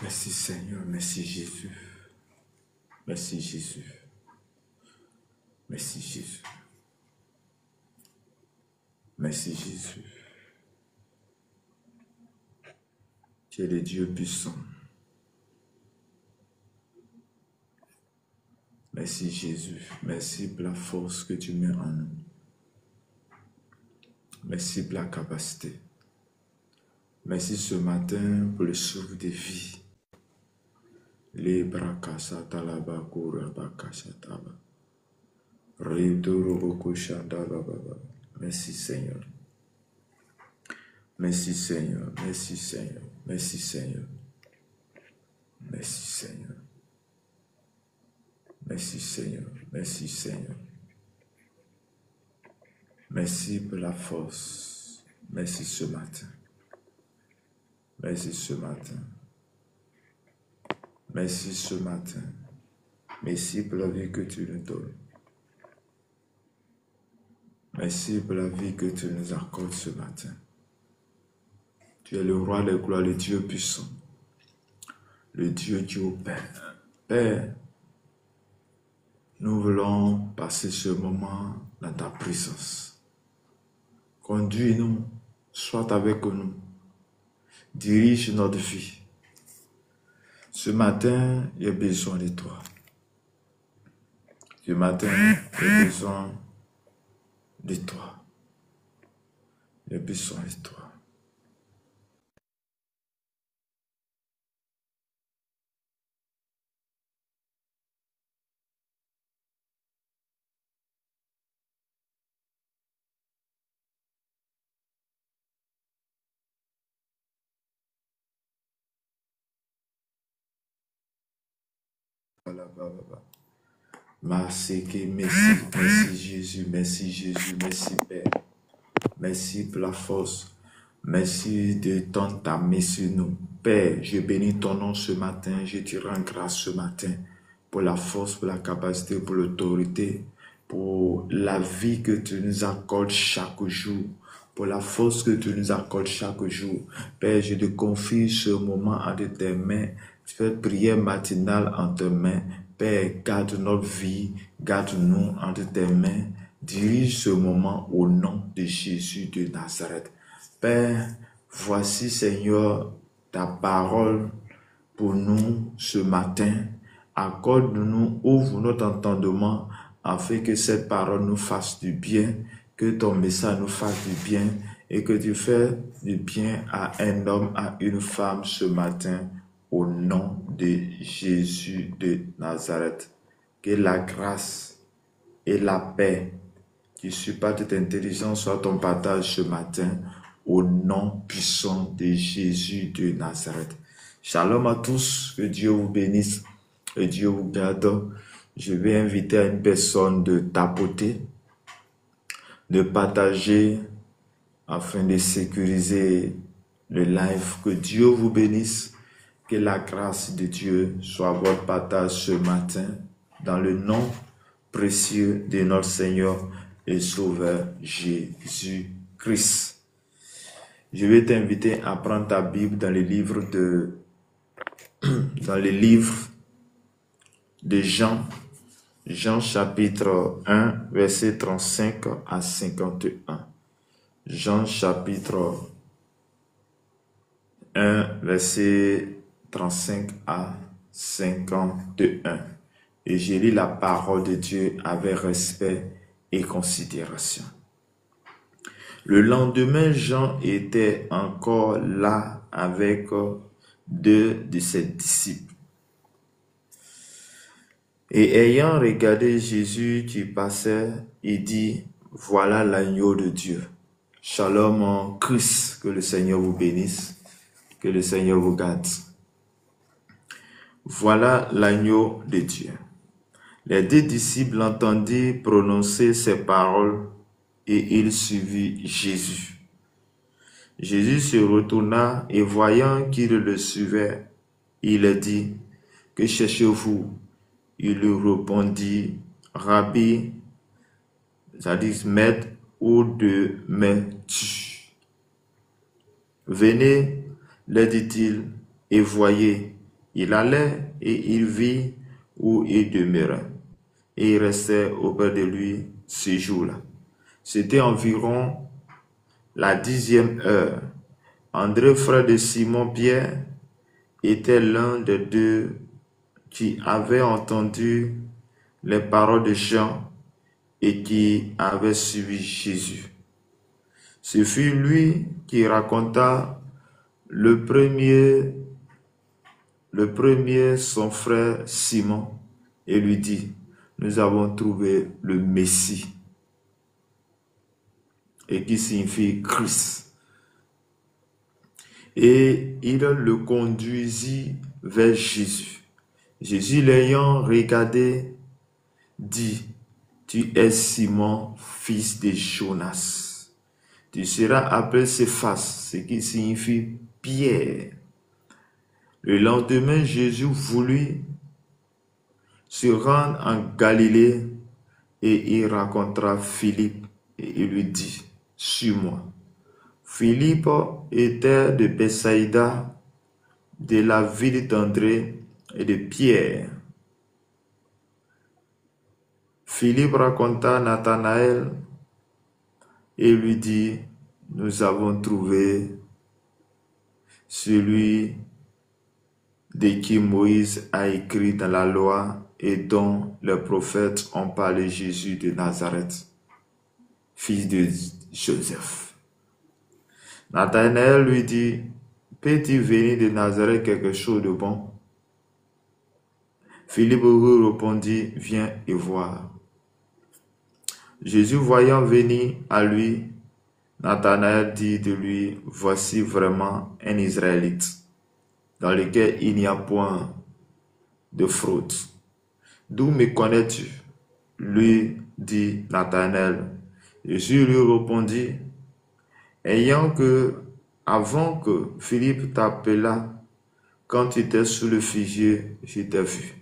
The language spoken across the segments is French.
Merci Seigneur, merci Jésus. Merci Jésus. Merci Jésus. Merci Jésus. Tu es le Dieu puissant. Merci Jésus. Merci pour la force que tu mets en nous. Merci pour la capacité. Merci ce matin pour le souffle de vie. Les brakasatala kura bakasataba. Merci Seigneur. Merci Seigneur. Merci Seigneur. Merci Seigneur. Merci Seigneur. Merci Seigneur. Merci Seigneur. Merci pour la force. Merci ce matin. Merci ce matin. Merci ce matin. Merci pour la vie que tu nous donnes. Merci pour la vie que tu nous accordes ce matin. Tu es le roi de gloire, le Dieu puissant. Le Dieu Père. Père, nous voulons passer ce moment dans ta présence. Conduis-nous, sois avec nous. Dirige notre vie. Ce matin, j'ai besoin de toi. Ce matin, j'ai besoin de toi. J'ai besoin de toi. Merci Jésus, merci Jésus, merci Père. Merci pour la force. Merci de tendre ta main sur nous. Père, je bénis ton nom ce matin, je te rends grâce ce matin pour la force, pour la capacité, pour l'autorité, pour la vie que tu nous accordes chaque jour, pour la force que tu nous accordes chaque jour. Père, je te confie ce moment entre tes mains. Fais prière matinale en tes mains. Père, garde notre vie, garde-nous entre tes mains. Dirige ce moment au nom de Jésus de Nazareth. Père, voici Seigneur ta parole pour nous ce matin. Accorde-nous, ouvre notre entendement afin que cette parole nous fasse du bien, que ton message nous fasse du bien et que tu fais du bien à un homme, à une femme ce matin. Au nom de Jésus de Nazareth, que la grâce et la paix qui surpasse toute intelligence soit ton partage ce matin, au nom puissant de Jésus de Nazareth. Shalom à tous, que Dieu vous bénisse, que Dieu vous garde. Je vais inviter à une personne de tapoter, de partager afin de sécuriser le live. Que Dieu vous bénisse. Que la grâce de Dieu soit votre partage ce matin, dans le nom précieux de notre Seigneur et Sauveur Jésus-Christ. Je vais t'inviter à prendre ta Bible dans les livres de Jean. Jean chapitre 1, verset 35 à 51. Jean chapitre 1, verset 35 à 51. Et je lis la parole de Dieu avec respect et considération. Le lendemain, Jean était encore là avec deux de ses disciples. Et ayant regardé Jésus qui passait, il dit, voilà l'agneau de Dieu. Shalom en Christ, que le Seigneur vous bénisse, que le Seigneur vous garde. Voilà l'agneau de Dieu. Les deux disciples entendirent prononcer ces paroles et ils suivirent Jésus. Jésus se retourna et voyant qu'ils le suivaient, il dit, que cherchez-vous? Il lui répondit, Rabbi, c'est-à-dire maître, où demeures-tu? Venez, leur dit-il, et voyez. Il allait et il vit où il demeurait. Et il restait auprès de lui ce jour-là. C'était environ la 10e heure. André, frère de Simon-Pierre, était l'un des deux qui avait entendu les paroles de Jean et qui avait suivi Jésus. Ce fut lui qui raconta le premier son frère Simon et lui dit, nous avons trouvé le Messie, et qui signifie Christ. Et il le conduisit vers Jésus. Jésus l'ayant regardé, dit, tu es Simon, fils de Jonas. Tu seras appelé Céphas, ce qui signifie Pierre. Le lendemain, Jésus voulut se rendre en Galilée et il rencontra Philippe et il lui dit, suis-moi. Philippe était de Bethsaïda, de la ville d'André et de Pierre. Philippe raconta Nathanaël et lui dit, nous avons trouvé celui de qui Moïse a écrit dans la loi et dont les prophètes ont parlé, Jésus de Nazareth, fils de Joseph. Nathanaël lui dit, peut-il venir de Nazareth quelque chose de bon? Philippe lui répondit, viens et voir. Jésus voyant venir à lui, Nathanaël dit de lui, voici vraiment un Israélite, dans lequel il n'y a point de fraude. D'où me connais-tu? Lui dit Nathanaël. Jésus lui répondit, avant que Philippe t'appelât, quand tu étais sous le figuier, je t'ai vu.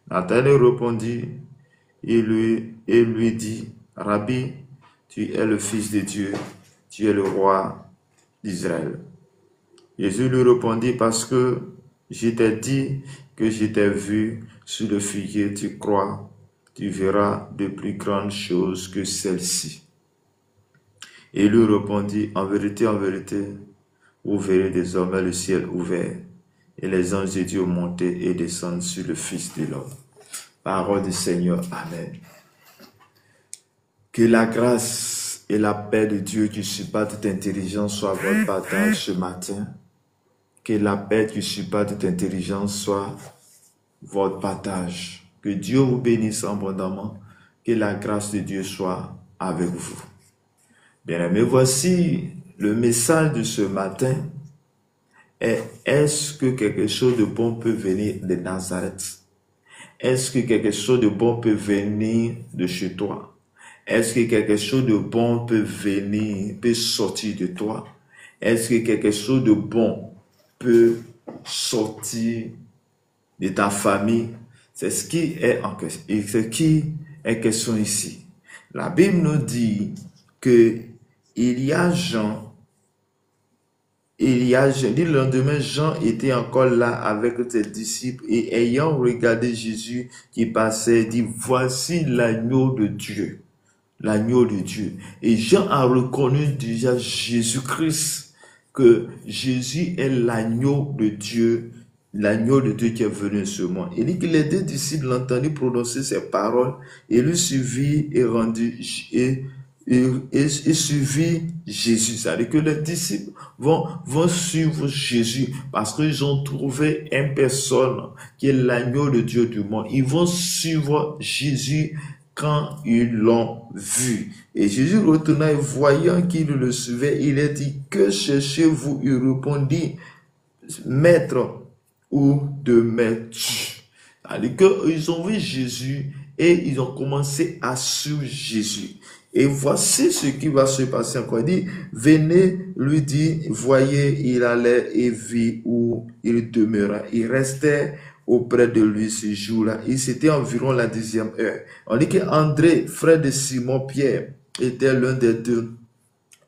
Nathanaël répondit et lui dit, Rabbi, tu es le Fils de Dieu, tu es le roi d'Israël. Jésus lui répondit, parce que je t'ai dit que je t'ai vu sous le figuier, tu crois, tu verras de plus grandes choses que celles-ci. Et lui répondit, en vérité, vous verrez désormais le ciel ouvert et les anges de Dieu monter et descendre sur le Fils de l'homme. Parole du Seigneur, Amen. Que la grâce et la paix de Dieu qui surpasse toute intelligence soit votre partage ce matin. Que la paix qui surpasse toute intelligence soit votre partage. Que Dieu vous bénisse abondamment. Que la grâce de Dieu soit avec vous. Bien-aimés, voici le message de ce matin. Est-ce que quelque chose de bon peut venir de Nazareth? Est-ce que quelque chose de bon peut venir de chez toi? Est-ce que quelque chose de bon peut sortir de toi? Est-ce que quelque chose de bon peut sortir de ta famille? C'est ce qui est en question. Et ce qui est question ici. La Bible nous dit que le lendemain, Jean était encore là avec ses disciples et ayant regardé Jésus qui passait, dit, voici l'agneau de Dieu. L'agneau de Dieu. Et Jean a reconnu déjà Jésus-Christ, que Jésus est l'agneau de Dieu qui est venu sur ce monde. Il dit que les deux disciples l'entendirent prononcer ces paroles et lui suivirent et suivi Jésus. C'est-à-dire que les disciples vont suivre Jésus parce qu'ils ont trouvé une personne qui est l'agneau de Dieu du monde. Ils vont suivre Jésus quand ils l'ont vu. Et Jésus retourna et voyant qu'ils le suivaient, il a dit, que cherchez-vous? Il répondit, maître, où demeures-tu? C'est-à-dire qu'ils ont vu Jésus et ils ont commencé à suivre Jésus. Et voici ce qui va se passer encore. Il dit, venez, lui dit, voyez, il allait et vit où il demeura. Il restait auprès de lui ce jour-là. Et c'était environ la 10e heure. On dit qu'André, frère de Simon-Pierre, était l'un des deux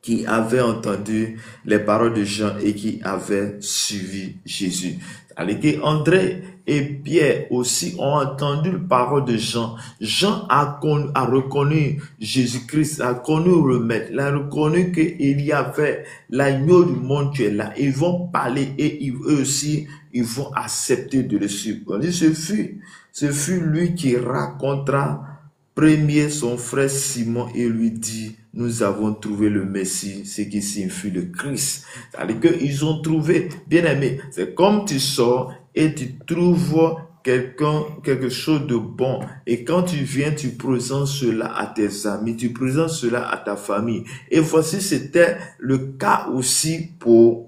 qui avait entendu les paroles de Jean et qui avait suivi Jésus. Alors que André et Pierre aussi ont entendu la parole de Jean. Jean a reconnu Jésus-Christ, a connu le Maître, il a reconnu qu'il y avait l'agneau du monde qui est là. Ils vont parler et eux aussi, ils vont accepter de le suivre. Ce fut lui qui racontera premier son frère Simon et lui dit, nous avons trouvé le Messie, ce qui signifie le Christ. C'est-à-dire qu'ils ont trouvé, bien aimé, c'est comme tu sors et tu trouves quelque chose de bon. Et quand tu viens, tu présentes cela à tes amis, tu présentes cela à ta famille. Et voici, c'était le cas aussi pour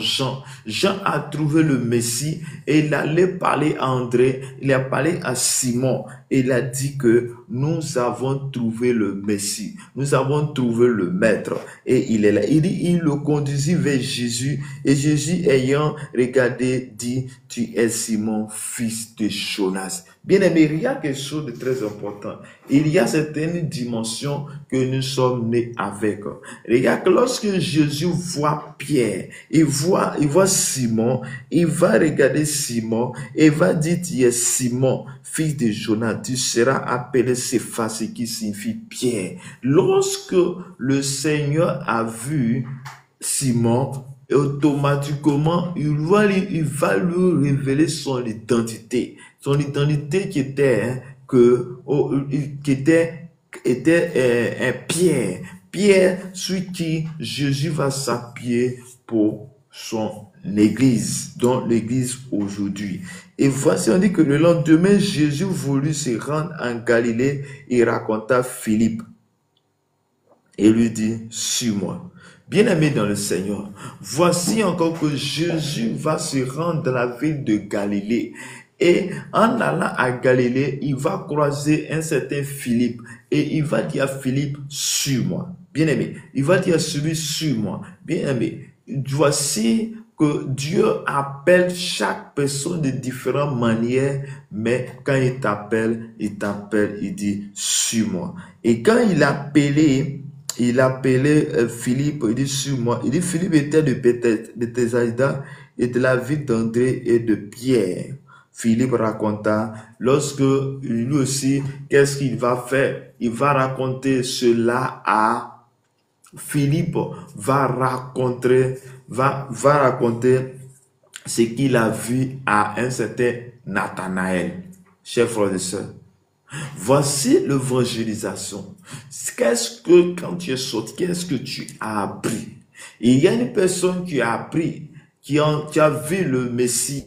Jean. Jean a trouvé le Messie et il allait parler à André, il a parlé à Simon et il a dit que nous avons trouvé le Messie, nous avons trouvé le Maître et il est là. Il le conduisit vers Jésus et Jésus ayant regardé dit, tu es Simon, fils de Jonas. Bien aimé, il y a quelque chose de très important. Il y a certaines dimensions que nous sommes nés avec. Regarde que lorsque Jésus voit Pierre, il voit Simon, il va regarder Simon et va dire, tu es Simon, fils de Jonas, tu seras appelé Céphas, ce qui signifie Pierre. Lorsque le Seigneur a vu Simon, automatiquement, il va lui révéler son identité. Son identité qui était un Pierre. Pierre, celui qui Jésus va s'appuyer pour son église, dont l'église aujourd'hui. Et voici, on dit que le lendemain, Jésus voulut se rendre en Galilée et raconta Philippe. Et lui dit, suis-moi. Bien-aimé dans le Seigneur, voici encore que Jésus va se rendre dans la ville de Galilée. Et en allant à Galilée, il va croiser un certain Philippe. Et il va dire à Philippe, suis-moi. Bien-aimé, il va dire à celui, suis-moi. Bien-aimé, voici que Dieu appelle chaque personne de différentes manières, mais quand il t'appelle, il dit, suis-moi. Et quand il appelait Philippe, il dit, suis-moi. Il dit, Philippe était de Bethsaïda et de la ville d'André et de Pierre. Philippe raconta, lorsque lui aussi, qu'est-ce qu'il va faire? Il va raconter cela à Philippe, va raconter ce qu'il a vu à un certain Nathanaël. Chers frères et sœurs, voici l'évangélisation. Qu'est-ce que, quand tu es sorti, qu'est-ce que tu as appris? Il y a une personne qui a appris, qui a vu le Messie,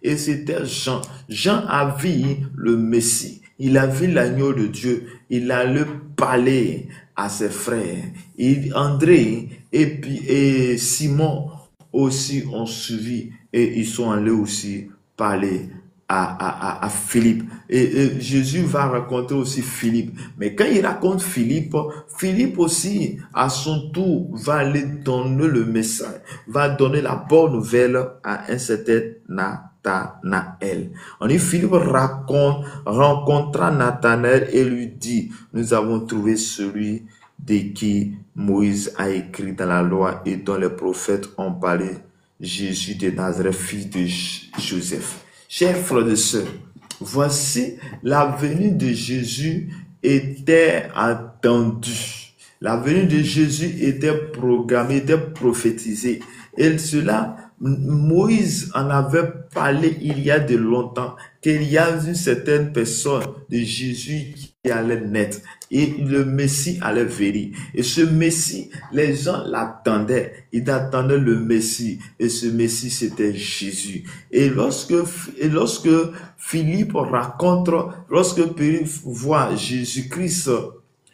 et c'était Jean. Jean a vu le Messie. Il a vu l'agneau de Dieu. Il a le parler à ses frères. Et André et Simon aussi ont suivi et ils sont allés aussi parler à Philippe. Et Jésus va raconter aussi Philippe. Mais quand il raconte Philippe, Philippe aussi, à son tour, va aller donner le message, va donner la bonne nouvelle à un certain Nathanaël. On dit, Philippe rencontra Nathanaël et lui dit, nous avons trouvé celui de qui Moïse a écrit dans la loi et dont les prophètes ont parlé, Jésus de Nazareth, fils de Joseph. Chers frères et sœurs, voici la venue de Jésus était attendue. La venue de Jésus était programmée, était prophétisée. Et cela, Moïse en avait parlé il y a de longtemps, qu'il y a une certaine personne de Jésus qui allait naître. Et le Messie allait venir. Et ce Messie, les gens l'attendaient. Ils attendaient le Messie. Et ce Messie, c'était Jésus. Et lorsque Philippe raconte, lorsque Philippe voit Jésus-Christ,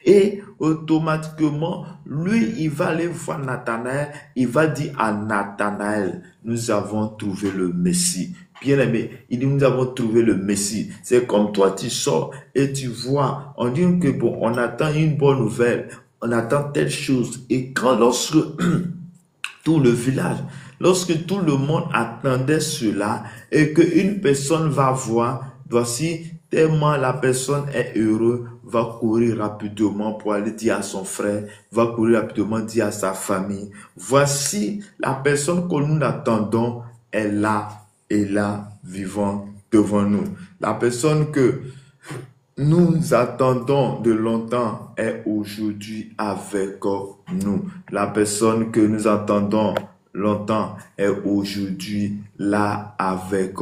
et automatiquement, lui, il va aller voir Nathanaël. Il va dire à Nathanaël, nous avons trouvé le Messie. Bien-aimé, il dit, nous avons trouvé le Messie. C'est comme toi, tu sors et tu vois, on dit que bon, on attend une bonne nouvelle, on attend telle chose. Et quand lorsque tout le village, lorsque tout le monde attendait cela et qu'une personne va voir, voici, tellement la personne est heureuse, va courir rapidement pour aller dire à son frère, va courir rapidement dire à sa famille, voici la personne que nous attendons est là, vivant devant nous. La personne que nous attendons de longtemps est aujourd'hui avec nous. La personne que nous attendons longtemps est aujourd'hui là avec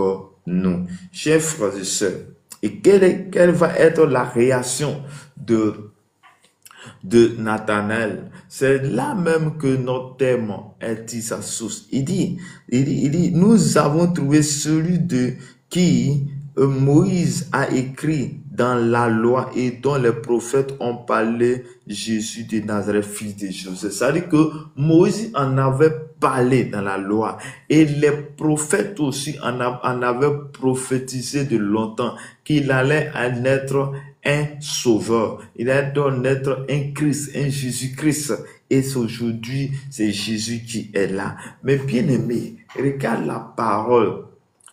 nous. Chers frères et sœurs, et quelle va être la réaction de Nathanaël? C'est là même que notre thème est dit sa source. Il dit, nous avons trouvé celui de qui Moïse a écrit dans la loi et dont les prophètes ont parlé, Jésus de Nazareth, fils de Joseph. C'est-à-dire que Moïse en avait parlé dans la loi et les prophètes aussi en avaient prophétisé de longtemps qu'il allait naître un sauveur. Il allait naître un Christ, un Jésus-Christ. Et aujourd'hui, c'est Jésus qui est là. Mais bien aimé, regarde la parole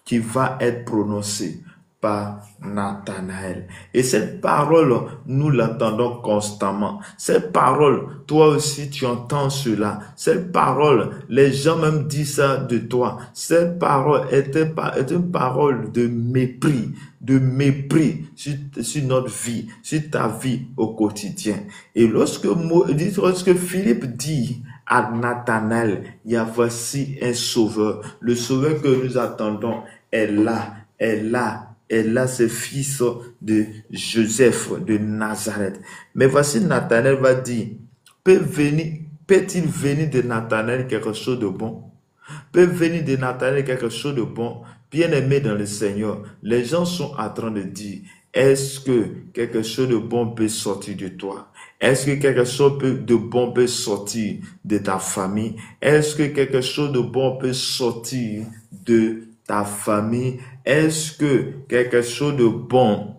qui va être prononcée par Nathanaël. Et cette parole, nous l'entendons constamment. Cette parole, toi aussi tu entends cela. Cette parole, les gens même disent ça de toi. Cette parole est une parole de mépris sur notre vie, sur ta vie au quotidien. Et lorsque Philippe dit à Nathanaël, il y a voici un sauveur. Le sauveur que nous attendons est là, c'est fils de Joseph de Nazareth. Mais voici Nathanaël va dire, peut-il venir de Nathanaël quelque chose de bon? Peut venir de Nathanaël quelque chose de bon? Bien-aimé dans le Seigneur, les gens sont en train de dire, est-ce que quelque chose de bon peut sortir de toi? Est-ce que quelque chose de bon peut sortir de ta famille? Est-ce que quelque chose de bon peut sortir de ta famille? Est-ce que quelque chose de bon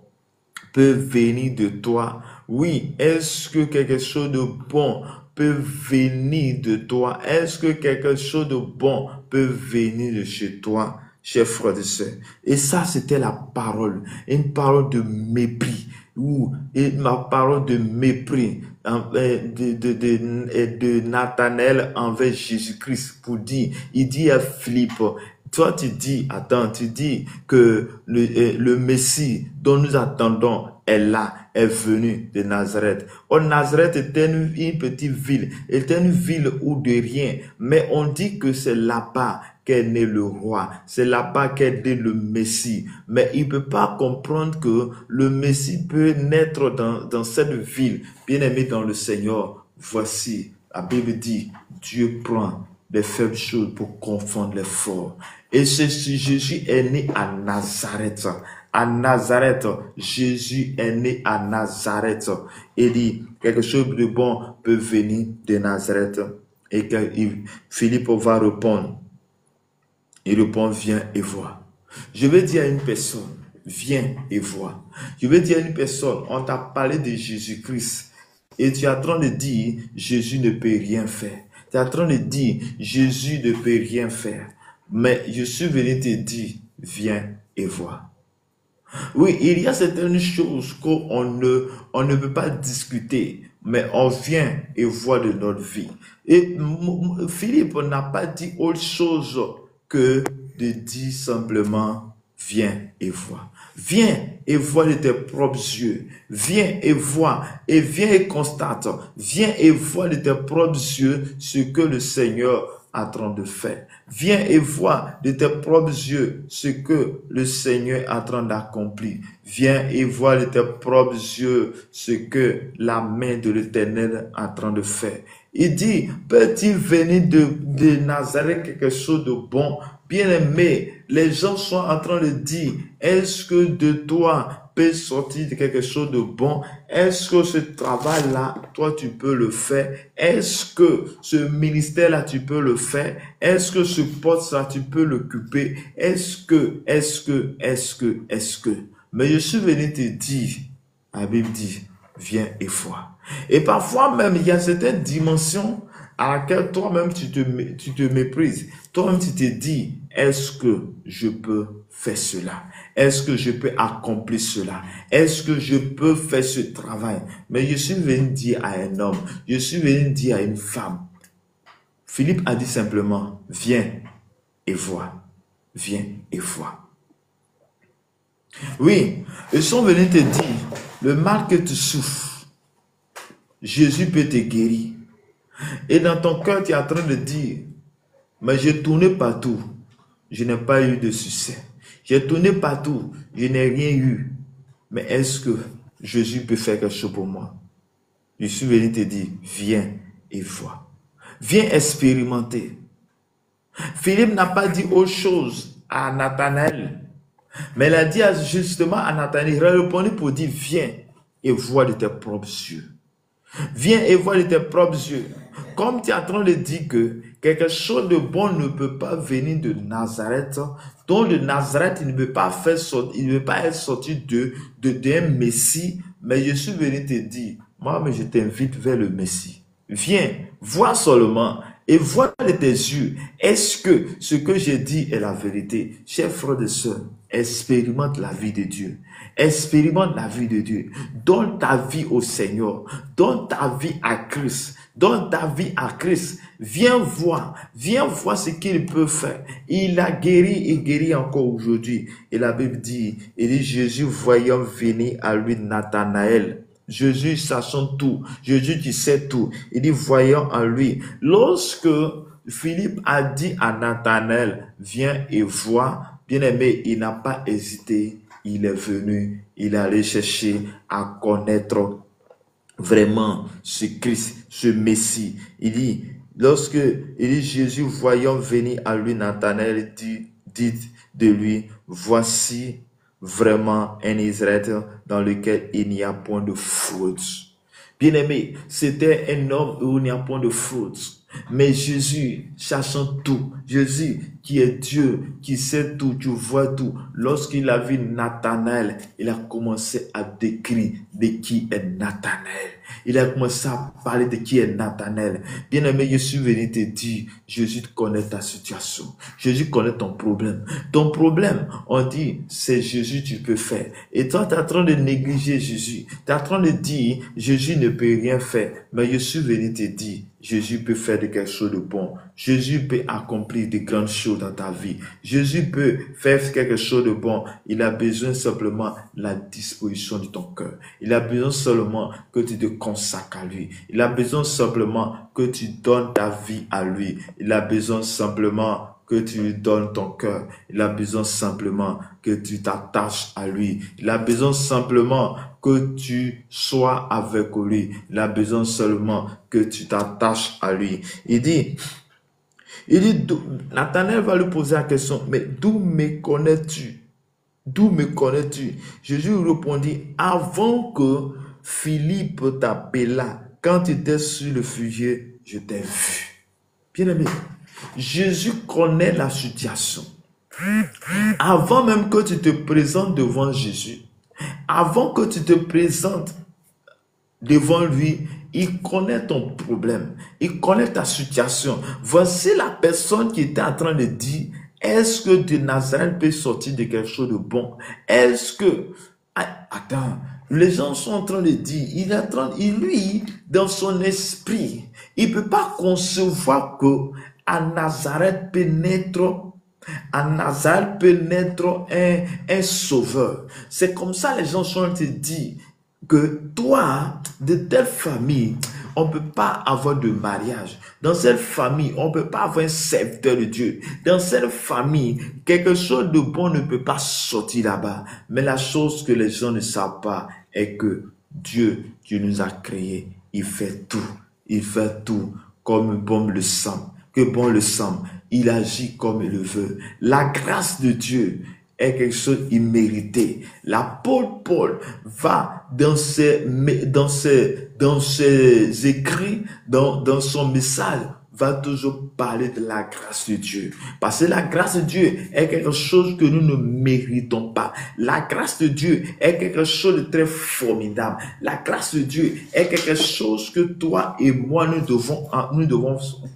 peut venir de toi? Oui, est-ce que quelque chose de bon peut venir de toi? Est-ce que quelque chose de bon peut venir de chez toi, chers frères et sœurs? Et ça, c'était la parole, une parole de mépris, ma parole de mépris de Nathanaël envers Jésus-Christ pour dire, il dit à Philippe, toi tu dis que le Messie dont nous attendons est là, est venu de Nazareth. Oh, Nazareth était une petite ville, était une ville où de rien, mais on dit que c'est là-bas qu'est né le roi, c'est là-bas qu'est né le Messie. Mais il ne peut pas comprendre que le Messie peut naître dans cette ville. Bien-aimé dans le Seigneur, voici, la Bible dit, Dieu prend les faibles choses pour confondre les forts. Et Jésus est né à Nazareth. À Nazareth, Jésus est né à Nazareth. Il dit, quelque chose de bon peut venir de Nazareth. Et Philippe va répondre. Il répond, viens et vois. Je vais dire à une personne, viens et vois. Je vais dire à une personne, on t'a parlé de Jésus-Christ. Et tu es en train de dire, Jésus ne peut rien faire. Tu es en train de dire, Jésus ne peut rien faire. Mais je suis venu te dire, viens et vois. Oui, il y a certaines choses qu'on ne peut pas discuter, mais on vient et voit de notre vie. Et Philippe n'a pas dit autre chose que de dire simplement, viens et vois. Viens et vois de tes propres yeux. Viens et vois. Et viens et constate. Viens et vois de tes propres yeux ce que le Seigneur est en train de faire. Viens et vois de tes propres yeux ce que le Seigneur est en train d'accomplir. Viens et vois de tes propres yeux ce que la main de l'Éternel est en train de faire. Il dit, peut-il venir de Nazareth quelque chose de bon? Bien-aimé, les gens sont en train de dire, est-ce que de toi peut sortir quelque chose de bon? Est-ce que ce travail-là, toi, tu peux le faire? Est-ce que ce ministère-là, tu peux le faire? Est-ce que ce poste-là, tu peux l'occuper? Est-ce que? Mais je suis venu te dire, la Bible dit, viens et vois. Et parfois même, il y a certaines dimensions à laquelle toi-même tu te méprises. Toi-même tu te dis, est-ce que je peux faire cela? Est-ce que je peux accomplir cela? Est-ce que je peux faire ce travail? Mais je suis venu dire à un homme, je suis venu dire à une femme. Philippe a dit simplement, viens et vois. viens et vois. Oui, ils sont venus te dire, le mal que tu souffres, Jésus peut te guérir. Et dans ton cœur, tu es en train de dire, mais j'ai tourné partout, je n'ai pas eu de succès. J'ai tourné partout, je n'ai rien eu. Mais est-ce que Jésus peut faire quelque chose pour moi? Je suis venu te dire, viens et vois. Viens expérimenter. Philippe n'a pas dit autre chose à Nathanaël. Mais il a dit justement à Nathanaël, il a répondu pour dire, viens et vois de tes propres yeux. Viens et vois de tes propres yeux. Comme tu es en train de dire que quelque chose de bon ne peut pas venir de Nazareth, donc de Nazareth, il ne peut pas être sorti d'un Messie, mais je suis venu te dire, moi, mais je t'invite vers le Messie. Viens, vois seulement et vois de tes yeux. Est-ce que ce que j'ai dit est la vérité? Chers frères et sœurs, expérimente la vie de Dieu. Expérimente la vie de Dieu. Donne ta vie au Seigneur. Donne ta vie à Christ. Donne ta vie à Christ. Viens voir ce qu'il peut faire. Il a guéri et guérit encore aujourd'hui. Et la Bible dit, Jésus voyant venir à lui Nathanaël. Jésus sachant tout, Jésus qui sait tout, il dit voyant en lui. Lorsque Philippe a dit à Nathanaël, viens et vois, bien aimé, il n'a pas hésité, il est venu, il est allé chercher à connaître vraiment ce Christ, ce Messie. Il dit, Jésus voyant venir à lui Nathanaël, dit de lui, voici vraiment un Israël dans lequel il n'y a point de fraude. Bien-aimé, c'était un homme où il n'y a point de fraude. Mais Jésus, sachant tout, Jésus qui est Dieu, qui sait tout, tu vois tout, lorsqu'il a vu Nathanaël, il a commencé à décrire de qui est Nathanaël. Il a commencé à parler de qui est Nathanaël. Bien-aimé, je suis venu te dire, Jésus connaît ta situation. Jésus connaît ton problème. Ton problème, on dit, c'est Jésus, tu peux faire. Et toi, tu es en train de négliger Jésus. Tu es en train de dire, Jésus ne peut rien faire. Mais je suis venu te dire, Jésus peut faire quelque chose de bon. Jésus peut accomplir de grandes choses dans ta vie. Jésus peut faire quelque chose de bon. Il a besoin simplement de la disposition de ton cœur. Il a besoin seulement que tu te consacres à lui. Il a besoin simplement que tu donnes ta vie à lui. Il a besoin simplement que tu lui donnes ton cœur. Il a besoin simplement que tu t'attaches à lui. Il a besoin simplement que tu sois avec lui. Il a besoin seulement que tu t'attaches à lui. Il dit, Nathanaël va lui poser la question, mais d'où me connais-tu? D'où me connais-tu? Jésus lui répondit, avant que Philippe t'appela, quand tu étais sur le fumier, je t'ai vu. Bien aimé, Jésus connaît la situation. Avant même que tu te présentes devant Jésus, avant que tu te présentes devant lui, il connaît ton problème, il connaît ta situation. Voici la personne qui était en train de dire, est-ce que de Nazareth peut sortir de quelque chose de bon? Est-ce que... Attends, les gens sont en train de dire, lui, dans son esprit, il ne peut pas concevoir que à Nazareth pénètre un sauveur. C'est comme ça les gens sont en train de dire que toi, de telle famille, on ne peut pas avoir de mariage. Dans cette famille, on ne peut pas avoir un serviteur de Dieu. Dans cette famille, quelque chose de bon ne peut pas sortir là-bas. Mais la chose que les gens ne savent pas est que Dieu qui nous a créés, il fait tout. Il fait tout comme bon le semble. Que bon le semble. Il agit comme il le veut. La grâce de Dieu est quelque chose immérité. L'apôtre Paul va dans ses écrits, dans son message, va toujours parler de la grâce de Dieu. Parce que la grâce de Dieu est quelque chose que nous ne méritons pas. La grâce de Dieu est quelque chose de très formidable. La grâce de Dieu est quelque chose que toi et moi, nous devons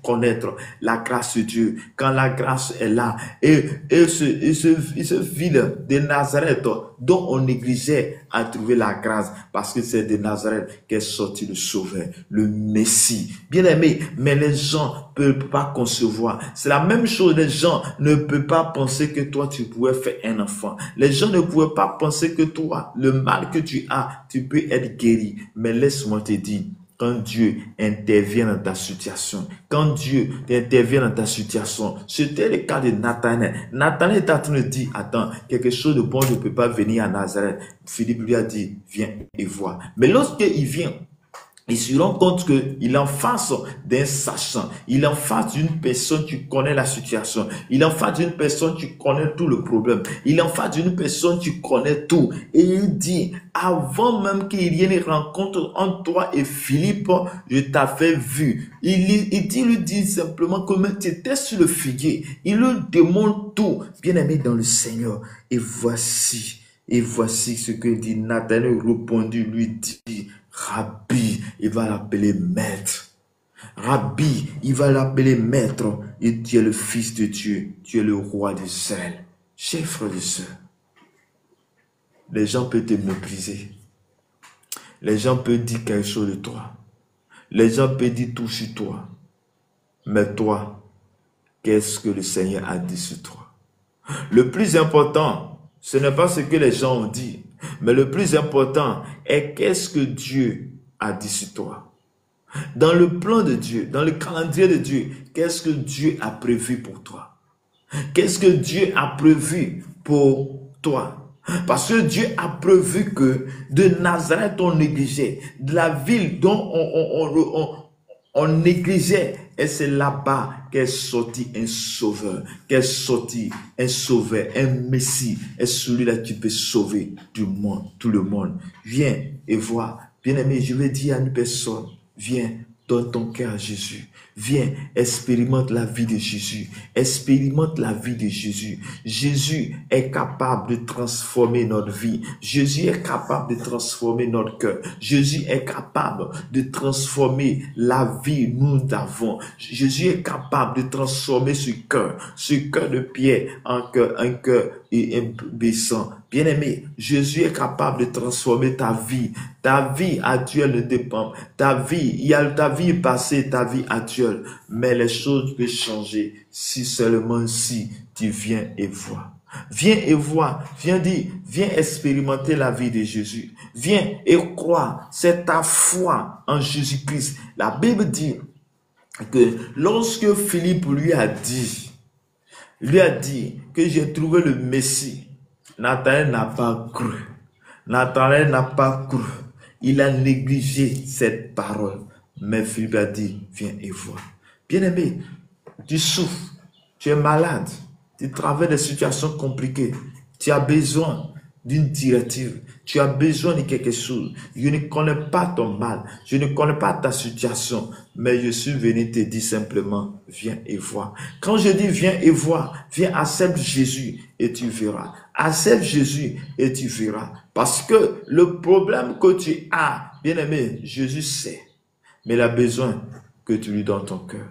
connaître. La grâce de Dieu. Quand la grâce est là, et ce ville de Nazareth dont on négligeait à trouver la grâce parce que c'est de Nazareth qu'est sorti le Sauveur, le Messie. Bien-aimé, mais les gens ne peuvent pas concevoir. C'est la même chose, les gens ne peuvent pas penser que toi, tu pouvais faire un enfant. Les gens ne pouvaient pas penser que toi, le mal que tu as, tu peux être guéri. Mais laisse-moi te dire, quand Dieu intervient dans ta situation, quand Dieu intervient dans ta situation, c'était le cas de Nathanaël. Nathanaël est en train de dire, attends, quelque chose de bon ne peut pas venir à Nazareth. Philippe lui a dit, viens et vois. Mais lorsqu'il vient, il se rend compte qu'il est en face d'un sachant. Il est en face d'une personne qui connaît la situation. Il est en face d'une personne qui connaît tout le problème. Il est en face d'une personne qui connaît tout. Et il dit, avant même qu'il y ait une rencontre entre toi et Philippe, je t'avais vu. Il lui dit simplement comment tu étais sur le figuier. Il lui demande tout. Bien-aimé dans le Seigneur. Et voici ce que dit Nathanaël répondit, lui dit, Rabbi, il va l'appeler maître. Rabbi, il va l'appeler maître. Et tu es le fils de Dieu. Tu es le roi d'Israël. Chers frères et sœurs, les gens peuvent te mépriser. Les gens peuvent dire quelque chose de toi. Les gens peuvent dire tout sur toi. Mais toi, qu'est-ce que le Seigneur a dit sur toi? Le plus important, ce n'est pas ce que les gens ont dit. Mais le plus important est qu'est-ce que Dieu a dit sur toi. Dans le plan de Dieu, dans le calendrier de Dieu, qu'est-ce que Dieu a prévu pour toi? Qu'est-ce que Dieu a prévu pour toi? Parce que Dieu a prévu que de Nazareth on négligeait, de la ville dont on négligeait, et c'est là-bas qu'est sorti un sauveur, qu'est sorti un sauveur, un messie, et celui-là qui peut sauver du monde, tout le monde. Viens et vois. Bien-aimé, je vais dire à une personne, viens, donne ton cœur à Jésus. Viens, expérimente la vie de Jésus. Expérimente la vie de Jésus. Jésus est capable de transformer notre vie. Jésus est capable de transformer notre cœur. Jésus est capable de transformer la vie nous avons. Jésus est capable de transformer ce cœur de pierre en cœur, un cœur et imbaissant. Bien-aimé, Jésus est capable de transformer ta vie. Ta vie actuelle ne dépend. Ta vie est passée, ta vie actuelle. Mais les choses peuvent changer si seulement si tu viens et vois. Viens et vois. Viens expérimenter la vie de Jésus. Viens et crois. C'est ta foi en Jésus-Christ. La Bible dit que lorsque Philippe lui a dit que j'ai trouvé le Messie, Nathanaël n'a pas cru. Nathanaël n'a pas cru. Il a négligé cette parole. Mais Philippe a dit, viens et vois. Bien-aimé, tu souffres, tu es malade, tu traverses des situations compliquées. Tu as besoin d'une directive. Tu as besoin de quelque chose. Je ne connais pas ton mal. Je ne connais pas ta situation. Mais je suis venu te dire simplement, viens et vois. Quand je dis viens et vois, viens, accepte Jésus et tu verras. Accepte Jésus et tu verras. Parce que le problème que tu as, bien-aimé, Jésus sait. Mais il a besoin que tu lui donnes ton cœur.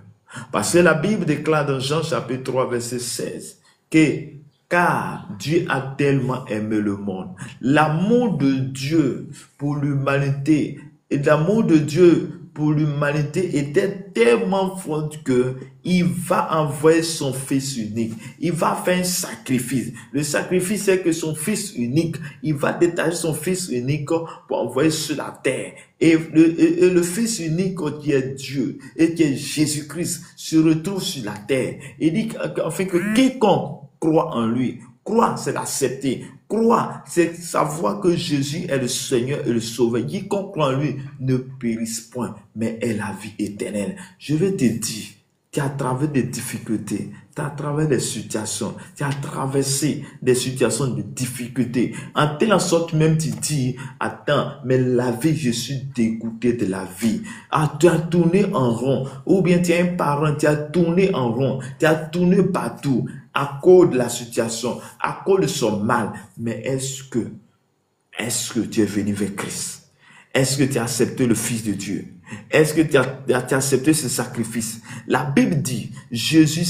Parce que la Bible déclare dans Jean chapitre 3, verset 16, que car Dieu a tellement aimé le monde. L'amour de Dieu pour l'humanité et l'amour de Dieu pour l'humanité était tellement fort que il va envoyer son fils unique. Il va faire un sacrifice. Le sacrifice, c'est que son fils unique, il va détacher son fils unique pour envoyer sur la terre. Et le fils unique qui est Dieu et qui est Jésus-Christ se retrouve sur la terre. Il dit enfin que quiconque croit en lui. Croire, c'est l'accepter. Croire, c'est savoir que Jésus est le Seigneur et le Sauveur. Quiconque croit en lui ne périsse point, mais ait la vie éternelle. Je vais te dire, tu as traversé des difficultés, tu as traversé des situations, tu as traversé des situations de difficultés. En telle sorte même tu dis, attends, mais la vie, je suis dégoûté de la vie. Ah, tu as tourné en rond, ou bien tu es un parent, tu as tourné en rond, tu as tourné partout à cause de la situation, à cause de son mal. Mais est-ce que tu es venu vers Christ? Est-ce que tu as accepté le Fils de Dieu? Est-ce que tu as accepté ce sacrifice? La Bible dit, Jésus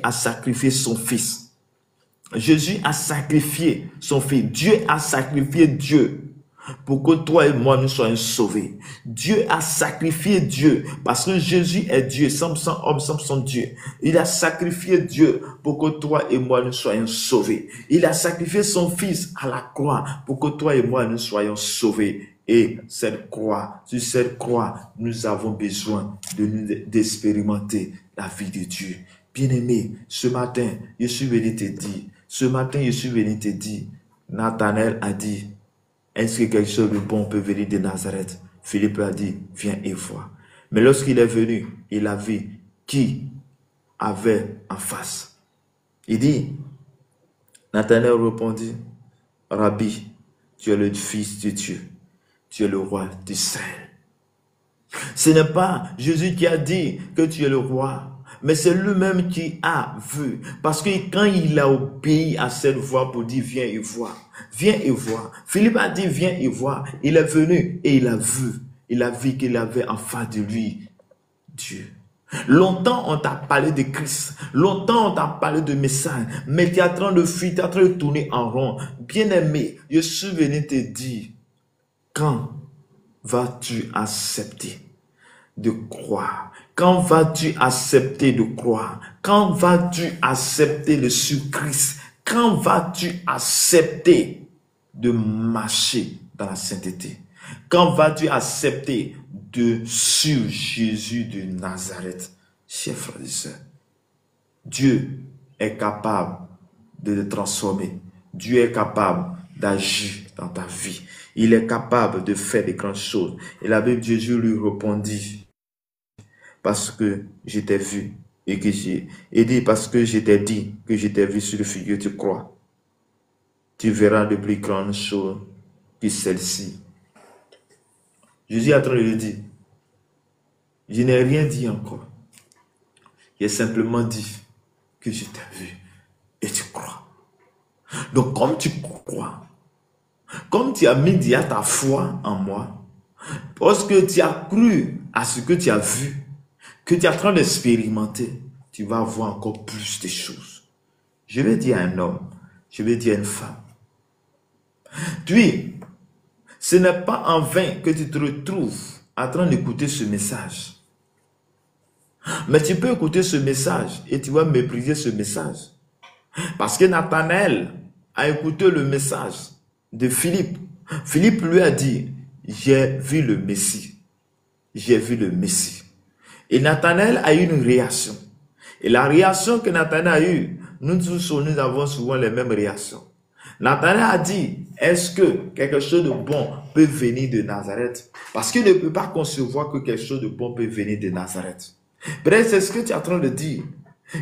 a sacrifié son Fils. Jésus a sacrifié son Fils. Dieu a sacrifié Dieu. pour que toi et moi nous soyons sauvés. Dieu a sacrifié Dieu parce que Jésus est Dieu, 100% homme, 100% Dieu. Il a sacrifié Dieu pour que toi et moi nous soyons sauvés. Il a sacrifié son fils à la croix pour que toi et moi nous soyons sauvés. Et cette croix, sur cette croix, nous avons besoin d'expérimenter la vie de Dieu. Bien-aimé, ce matin, je suis venu te dire, Nathanaël a dit, est-ce que quelque chose de bon peut venir de Nazareth? Philippe a dit, viens et vois. Mais lorsqu'il est venu, il a vu qui avait en face. Il dit, Nathanaël répondit, Rabbi, tu es le fils de Dieu. Tu es le roi d'Israël. Ce n'est pas Jésus qui a dit que tu es le roi, mais c'est lui-même qui a vu. Parce que quand il a obéi à cette voix pour dire viens et vois, viens et vois. Philippe a dit viens et vois. Il est venu et il a vu. Il a vu qu'il avait en face de lui Dieu. Longtemps on t'a parlé de Christ, longtemps on t'a parlé de message, mais tu es en train de fuir, tu es en train de tourner en rond. Bien-aimé, je suis venu te dire, quand vas-tu accepter de croire? Quand vas-tu accepter de croire? Quand vas-tu accepter de suivre Christ? Quand vas-tu accepter de marcher dans la sainteté? Quand vas-tu accepter de suivre Jésus de Nazareth? Chers frères et sœurs, Dieu est capable de te transformer. Dieu est capable d'agir dans ta vie. Il est capable de faire des grandes choses. Et la Bible, Jésus lui répondit, parce que je t'ai vu et que parce que je t'ai dit que je t'ai vu sur le figure, tu crois. Tu verras de plus grandes choses que celle-ci. Jésus est en train de lui dire, je n'ai rien dit encore. J'ai simplement dit que je t'ai vu et tu crois. Donc comme tu crois, comme tu as mis déjà ta foi en moi, parce que tu as cru à ce que tu as vu, que tu es en train d'expérimenter, tu vas voir encore plus de choses. Je vais dire à un homme, je vais dire à une femme. Puis, ce n'est pas en vain que tu te retrouves en train d'écouter ce message. Mais tu peux écouter ce message et tu vas mépriser ce message. Parce que Nathanaël a écouté le message de Philippe. Philippe lui a dit, j'ai vu le Messie. J'ai vu le Messie. Et Nathanaël a eu une réaction. Et la réaction que Nathanaël a eue, nous avons souvent les mêmes réactions. Nathanaël a dit, est-ce que quelque chose de bon peut venir de Nazareth? Parce qu'il ne peut pas concevoir que quelque chose de bon peut venir de Nazareth. Peut-être c'est ce que tu es en train de dire.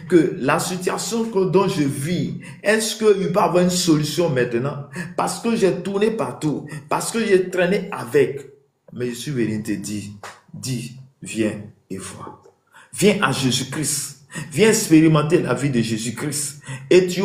Que la situation dont je vis, est-ce qu'il peut y avoir une solution maintenant? Parce que j'ai tourné partout, parce que j'ai traîné avec. Mais je suis venu te dire, dis, viens et vois. Viens à Jésus-Christ. Viens expérimenter la vie de Jésus-Christ. Et tu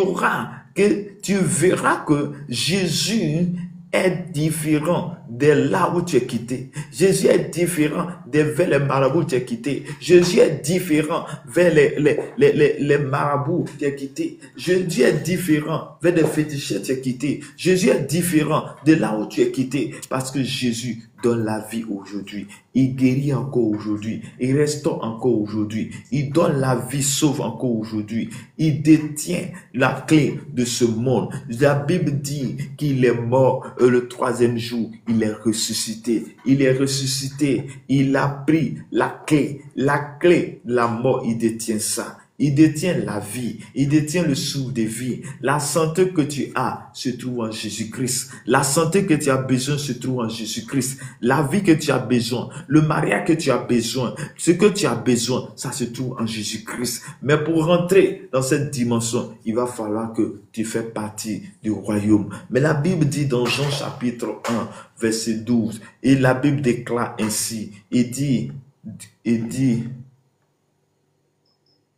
verras que Jésus est différent de là où tu es quitté. Jésus est différent vers les marabouts que tu as quittés. Jésus est différent vers les marabouts que tu as quittés. Jésus est différent vers les féticheurs que tu as quittés. Jésus est différent de là où tu es quitté. Parce que Jésus donne la vie aujourd'hui. Il guérit encore aujourd'hui. Il restaure encore aujourd'hui. Il donne la vie sauve encore aujourd'hui. Il détient la clé de ce monde. La Bible dit qu'il est mort le troisième jour. Il est ressuscité. Il est ressuscité. Il a pris la clé. La clé de la mort, il détient ça. Il détient la vie, il détient le souffle de vie. La santé que tu as se trouve en Jésus-Christ. La santé que tu as besoin se trouve en Jésus-Christ. La vie que tu as besoin, le mariage que tu as besoin, ce que tu as besoin, ça se trouve en Jésus-Christ. Mais pour rentrer dans cette dimension, il va falloir que tu fasses partie du royaume. Mais la Bible dit dans Jean chapitre 1, verset 12, et la Bible déclare ainsi, il dit,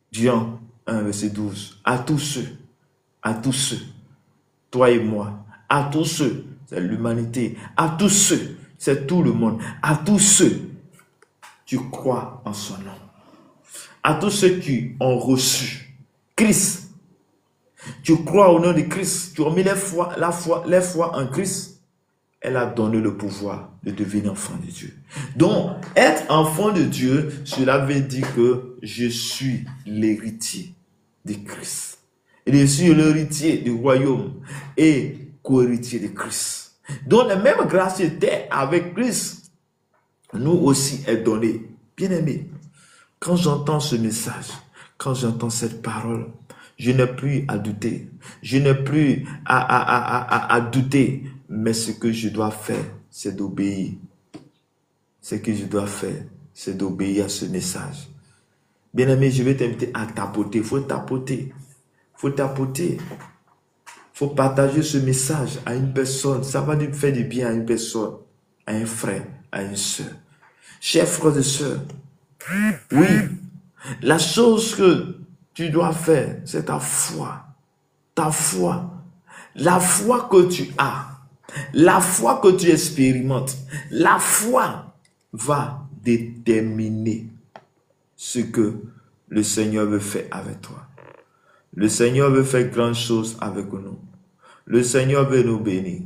Jean 1, verset 12, à tous ceux, toi et moi, à tous ceux, c'est l'humanité, à tous ceux, c'est tout le monde, à tous ceux, tu crois en son nom, à tous ceux qui ont reçu Christ, tu crois au nom de Christ, tu as mis les foi en Christ, elle a donné le pouvoir de devenir enfant de Dieu. Donc, être enfant de Dieu, cela veut dire que je suis l'héritier de Christ. Et je suis l'héritier du royaume et co-héritier de Christ. Donc, la même grâce était avec Christ, nous aussi est donnée. Bien aimé, quand j'entends ce message, quand j'entends cette parole, je n'ai plus à douter. Je n'ai plus à douter. Mais ce que je dois faire, c'est d'obéir. Ce que je dois faire, c'est d'obéir à ce message. Bien aimé, je vais t'inviter à tapoter. Il faut tapoter. Il faut tapoter. Il faut partager ce message à une personne. Ça va lui faire du bien à une personne, à un frère, à une soeur. Chers frères et sœurs, oui, la chose que tu dois faire, c'est ta foi. Ta foi. La foi que tu as. La foi que tu expérimentes. La foi va déterminer ce que le Seigneur veut faire avec toi. Le Seigneur veut faire grandes choses avec nous. Le Seigneur veut nous bénir.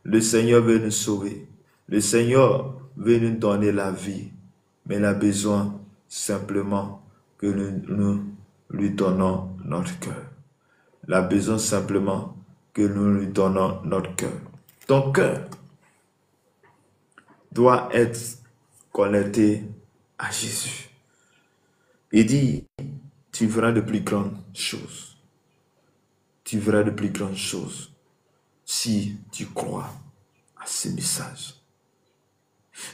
Le Seigneur veut nous sauver. Le Seigneur veut nous donner la vie. Mais il a besoin simplement que nous lui donnons notre cœur. Il a besoin simplement que nous lui donnons notre cœur. Ton cœur doit être connecté à Jésus. Il dit, tu verras de plus grandes choses. Tu verras de plus grandes choses si tu crois à ce message.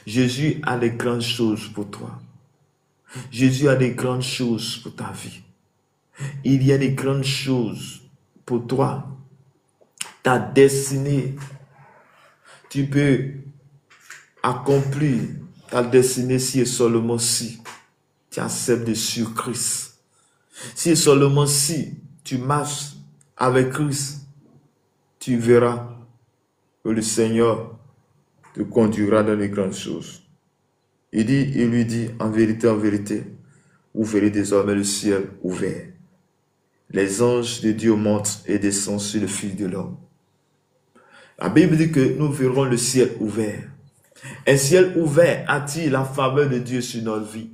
Jésus a des grandes choses pour toi. Jésus a des grandes choses pour ta vie. Il y a des grandes choses pour toi. Ta destinée. Tu peux accomplir ta destinée si et seulement si tu acceptes de suivre Christ. Si et seulement si tu marches avec Christ, tu verras que le Seigneur te conduira dans les grandes choses. Il lui dit, en vérité, vous verrez désormais le ciel ouvert. Les anges de Dieu montent et descendent sur le Fils de l'homme. La Bible dit que nous verrons le ciel ouvert. Un ciel ouvert attire la faveur de Dieu sur notre vie.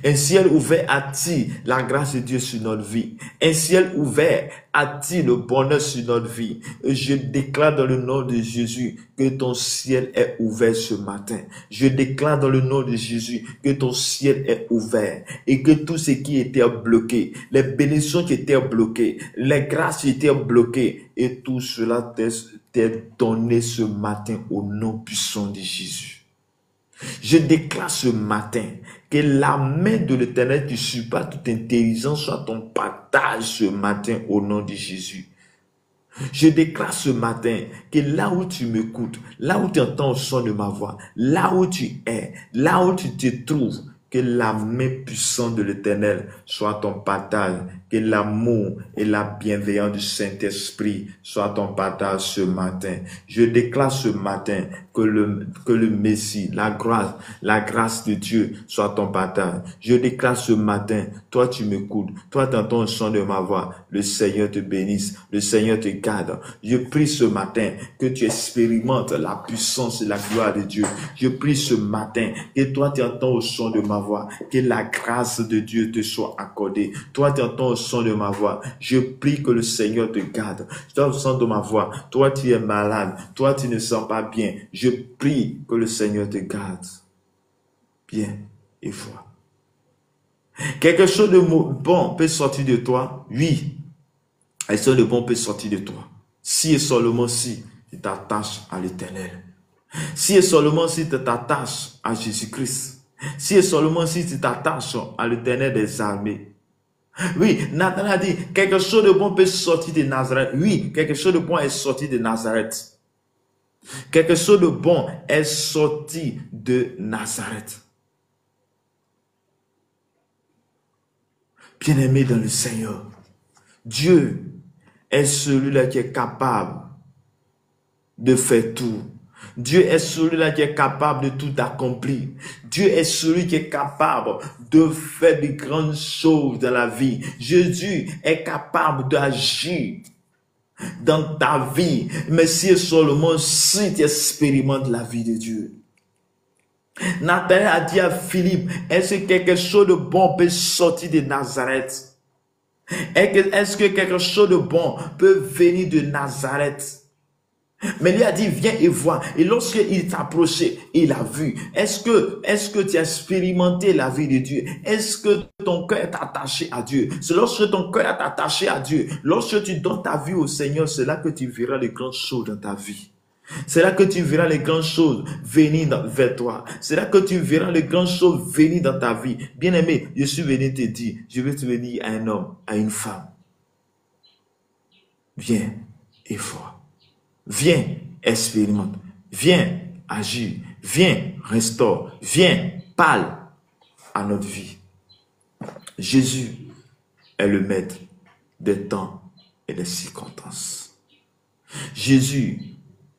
Un ciel ouvert attire la grâce de Dieu sur notre vie. Un ciel ouvert attire le bonheur sur notre vie. Et je déclare dans le nom de Jésus que ton ciel est ouvert ce matin. Je déclare dans le nom de Jésus que ton ciel est ouvert et que tout ce qui était bloqué, les bénédictions qui étaient bloquées, les grâces qui étaient bloquées, et tout cela t'est donné ce matin au nom puissant de Jésus. Je déclare ce matin que la main de l'Éternel qui supporte toute intelligence soit ton partage ce matin au nom de Jésus. Je déclare ce matin que là où tu m'écoutes, là où tu entends le son de ma voix, là où tu es, là où tu te trouves, que la main puissante de l'Éternel soit ton partage, que l'amour et la bienveillance du Saint-Esprit soient ton partage ce matin. Je déclare ce matin que le Messie, la grâce de Dieu soit ton partage. Je déclare ce matin, toi tu m'écoutes, toi tu entends le son de ma voix, le Seigneur te bénisse, le Seigneur te garde. Je prie ce matin que tu expérimentes la puissance et la gloire de Dieu. Je prie ce matin que toi tu entends le son de ma voix, que la grâce de Dieu te soit accordée. Toi tu entends le son de ma voix, je prie que le Seigneur te garde. Toi le son de ma voix, toi tu es malade, toi tu ne sens pas bien, je prie que le Seigneur te garde. Bien et foi. Quelque chose de bon peut sortir de toi, oui. Quelque chose de bon peut sortir de toi. Si et seulement si tu t'attaches à l'Éternel. Si et seulement si tu t'attaches à Jésus-Christ. Si et seulement si tu t'attaches à l'Éternel des armées. Oui, Nathan a dit, quelque chose de bon peut sortir de Nazareth. Oui, quelque chose de bon est sorti de Nazareth. Quelque chose de bon est sorti de Nazareth. Bien-aimé dans le Seigneur, Dieu est celui-là qui est capable de faire tout. Dieu est celui-là qui est capable de tout accomplir. Dieu est celui qui est capable de faire de grandes choses dans la vie. Jésus est capable d'agir dans ta vie, mais si seulement si tu expérimentes la vie de Dieu. Nathanaël a dit à Philippe, est-ce que quelque chose de bon peut sortir de Nazareth? Est-ce que quelque chose de bon peut venir de Nazareth? Mais lui a dit, viens et vois. Et lorsqu'il s'approchait, il a vu. Est-ce que tu as expérimenté la vie de Dieu? Est-ce que ton cœur est attaché à Dieu? C'est lorsque ton cœur est attaché à Dieu, lorsque tu donnes ta vie au Seigneur, c'est là que tu verras les grandes choses dans ta vie. C'est là que tu verras les grandes choses venir vers toi. C'est là que tu verras les grandes choses venir dans ta vie. Bien-aimé, je suis venu te dire, je vais te venir à un homme, à une femme. Viens et vois. Viens, expérimente. Viens, agis. Viens, restaure. Viens, parle à notre vie. Jésus est le maître des temps et des circonstances. Jésus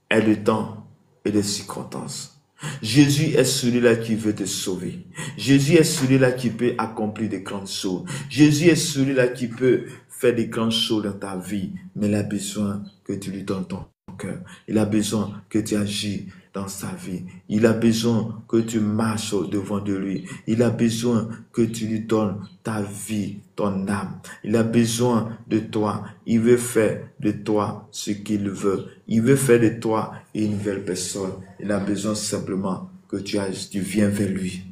est le temps et des circonstances. Jésus est celui-là qui veut te sauver. Jésus est celui-là qui peut accomplir des grandes choses. Jésus est celui-là qui peut faire des grandes choses dans ta vie. Mais il a besoin que tu lui donnes ton cœur. Il a besoin que tu agis dans sa vie. Il a besoin que tu marches devant de lui. Il a besoin que tu lui donnes ta vie, ton âme. Il a besoin de toi. Il veut faire de toi ce qu'il veut. Il veut faire de toi une nouvelle personne. Il a besoin simplement que tu viennes vers lui.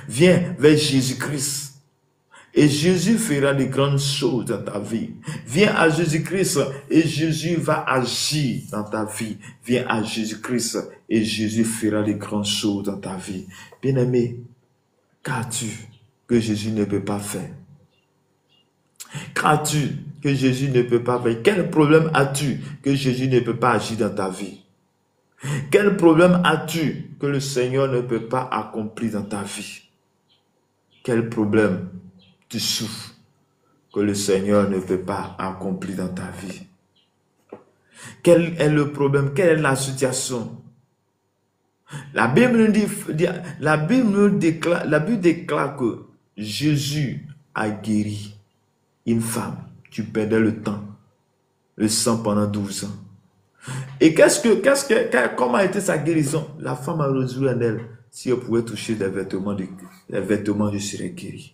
Viens vers Jésus-Christ. Et Jésus fera de grandes choses dans ta vie. Viens à Jésus-Christ et Jésus va agir dans ta vie. Viens à Jésus-Christ et Jésus fera de grandes choses dans ta vie. Bien-aimé, qu'as-tu que Jésus ne peut pas faire? Qu'as-tu que Jésus ne peut pas faire? Quel problème as-tu que Jésus ne peut pas agir dans ta vie? Quel problème as-tu que le Seigneur ne peut pas accomplir dans ta vie? Quel problème tu souffres que le Seigneur ne peut pas accomplir dans ta vie? Quel est le problème? Quelle est la situation? La Bible déclare que Jésus a guéri une femme qui perdait le temps, le sang pendant 12 ans. Et comment a été sa guérison? La femme a résolu en elle, si elle pouvait toucher les vêtements, je serais guéri.